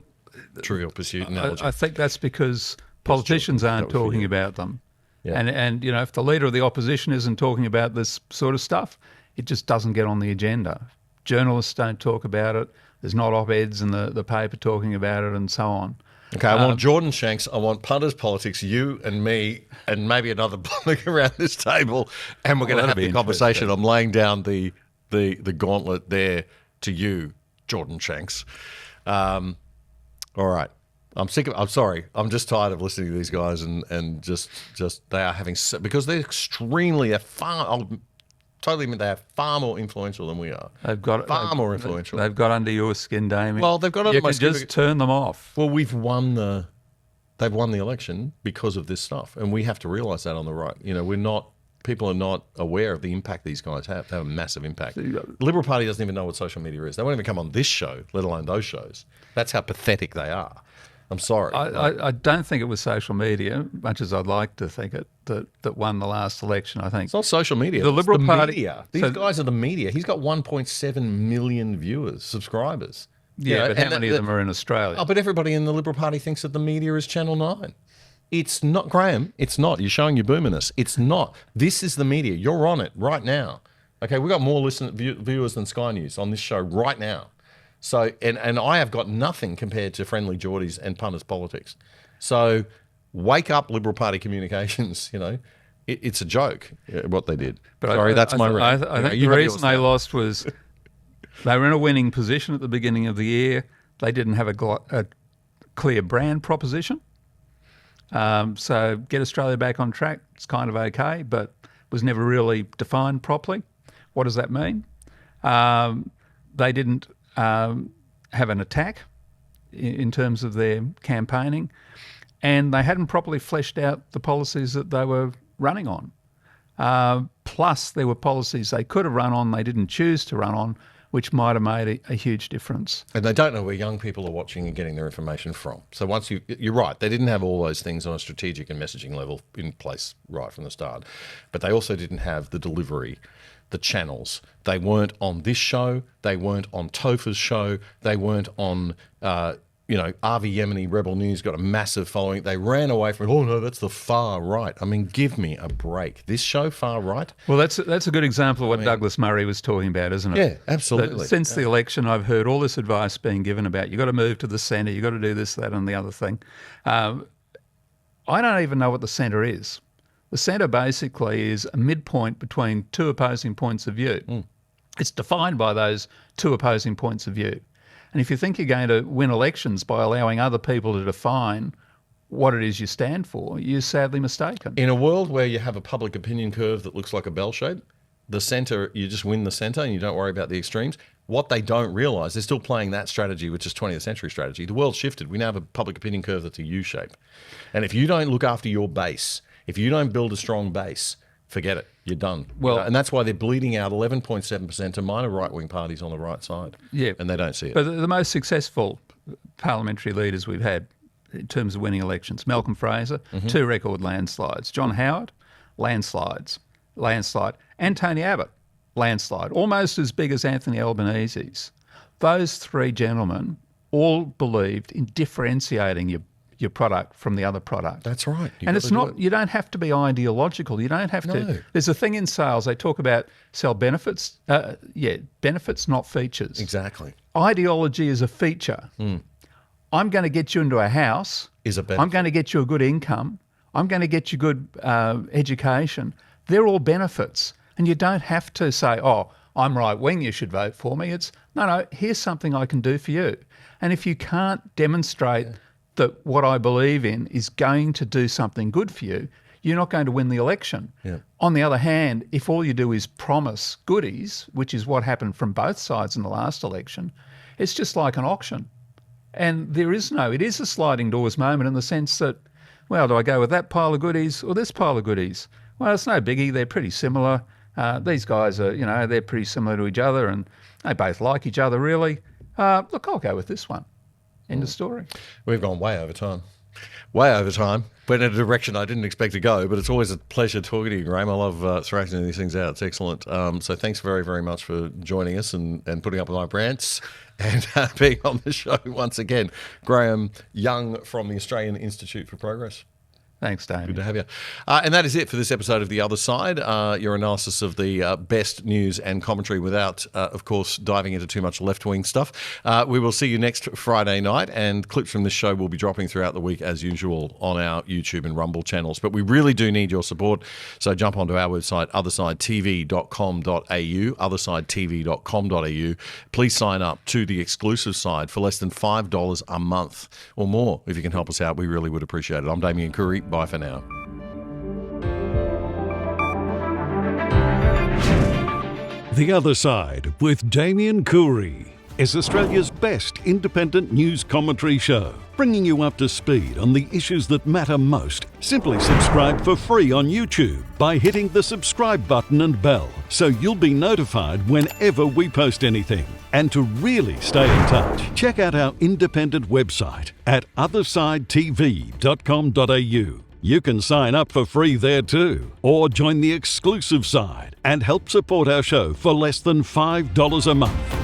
Trivial Pursuit analogy. I think that's because politicians aren't talking about them. Yeah. And if the leader of the opposition isn't talking about this sort of stuff, it just doesn't get on the agenda. Journalists don't talk about it. There's not op-eds in the paper talking about it and so on. Okay, I want Jordan Shanks, I want Punters Politics, you and me, and maybe another bloke around this table, and we're going to have the conversation. I'm laying down the gauntlet there to you, Jordan Shanks. All right. I'm sorry. I'm just tired of listening to these guys and just they are having because they're they are far more influential than we are. They've got far more influential. They've got under your skin, Damien. Well, they've got under my skin. You can just turn them off. Well, they've won the election because of this stuff, and we have to realise that on the right. People are not aware of the impact these guys have. They have a massive impact. The Liberal Party doesn't even know what social media is. They won't even come on this show, let alone those shows. That's how pathetic they are. I'm sorry. I don't think it was social media, much as I'd like to think it, that won the last election, I think. It's not social media. The Liberal Party. Media. These guys are the media. He's got 1.7 million viewers, subscribers. Yeah, but how many of them are in Australia? Oh, but everybody in the Liberal Party thinks that the media is Channel 9. It's not, Graham. It's not. You're showing your boomerness. It's not. This is the media. You're on it right now. Okay, we've got more viewers than Sky News on this show right now. So, and I have got nothing compared to Friendly Geordies and Punters Politics. So, wake up, Liberal Party communications. It's a joke what they did. But sorry, that's my rant. I think the reason they lost was they were in a winning position at the beginning of the year. They didn't have a clear brand proposition. So get Australia back on track. It's kind of okay, but was never really defined properly. What does that mean? They didn't have an attack in terms of their campaigning, and they hadn't properly fleshed out the policies that they were running on. Plus, there were policies they could have run on, they didn't choose to run on, which might have made a huge difference. And they don't know where young people are watching and getting their information from. So once you're right, they didn't have all those things on a strategic and messaging level in place right from the start. But they also didn't have the delivery the channels. They weren't on this show. They weren't on Topher's show. They weren't on, RV Yemeni Rebel News got a massive following. They ran away from it. Oh, no, that's the far right. I mean, give me a break. This show, far right? Well, that's a good example of what Douglas Murray was talking about, isn't it? Yeah, absolutely. That since the election, I've heard all this advice being given about you've got to move to the centre, you've got to do this, that and the other thing. I don't even know what the centre is. The centre basically is a midpoint between two opposing points of view. It's defined by those two opposing points of view. And if you think you're going to win elections by allowing other people to define what it is you stand for, you're sadly mistaken. In a world where you have a public opinion curve that looks like a bell shape, the centre, you just win the centre and you don't worry about the extremes. What they don't realise, they're still playing that strategy, which is 20th century strategy. The world's shifted. We now have a public opinion curve that's a U shape. And if you don't look after your base, if you don't build a strong base, forget it. You're done. Well, and that's why they're bleeding out 11.7% to minor right-wing parties on the right side. Yeah. And they don't see it. But the most successful parliamentary leaders we've had in terms of winning elections, Malcolm Fraser, 2 record landslides. John Howard, landslide. And Tony Abbott, landslide. Almost as big as Anthony Albanese's. Those 3 gentlemen all believed in differentiating your product from the other product. That's right. And it's not, you don't have to be ideological. You don't have to. There's a thing in sales, they talk about sell benefits. Benefits, not features. Exactly. Ideology is a feature. I'm going to get you into a house. Is a benefit. I'm going to get you a good income. I'm going to get you good education. They're all benefits. And you don't have to say, oh, I'm right wing, you should vote for me. It's, no, here's something I can do for you. And if you can't demonstrate that what I believe in is going to do something good for you, you're not going to win the election. Yeah. On the other hand, if all you do is promise goodies, which is what happened from both sides in the last election, it's just like an auction. And it is a sliding doors moment in the sense that, well, do I go with that pile of goodies or this pile of goodies? Well, it's no biggie. They're pretty similar. These guys are, they're pretty similar to each other and they both like each other, really. Look, I'll go with this one. End of story. We've gone way over time. Went in a direction I didn't expect to go, but it's always a pleasure talking to you, Graham. I love thrashing these things out. It's excellent. So thanks very, very much for joining us and putting up with my rants and being on the show once again. Graham Young from the Australian Institute for Progress. Thanks, Damien. Good to have you. And that is it for this episode of The Other Side, your analysis of the best news and commentary without, of course, diving into too much left-wing stuff. We will see you next Friday night, and clips from this show will be dropping throughout the week as usual on our YouTube and Rumble channels. But we really do need your support, so jump onto our website, othersidetv.com.au, othersidetv.com.au. Please sign up to the exclusive side for less than $5 a month or more. If you can help us out, we really would appreciate it. I'm Damien Curry. Bye for now. The Other Side with Damien Curry is Australia's best independent news commentary show, bringing you up to speed on the issues that matter most. Simply subscribe for free on YouTube by hitting the subscribe button and bell, so you'll be notified whenever we post anything. And to really stay in touch, check out our independent website at othersidetv.com.au. You can sign up for free there too, or join the exclusive side and help support our show for less than $5 a month.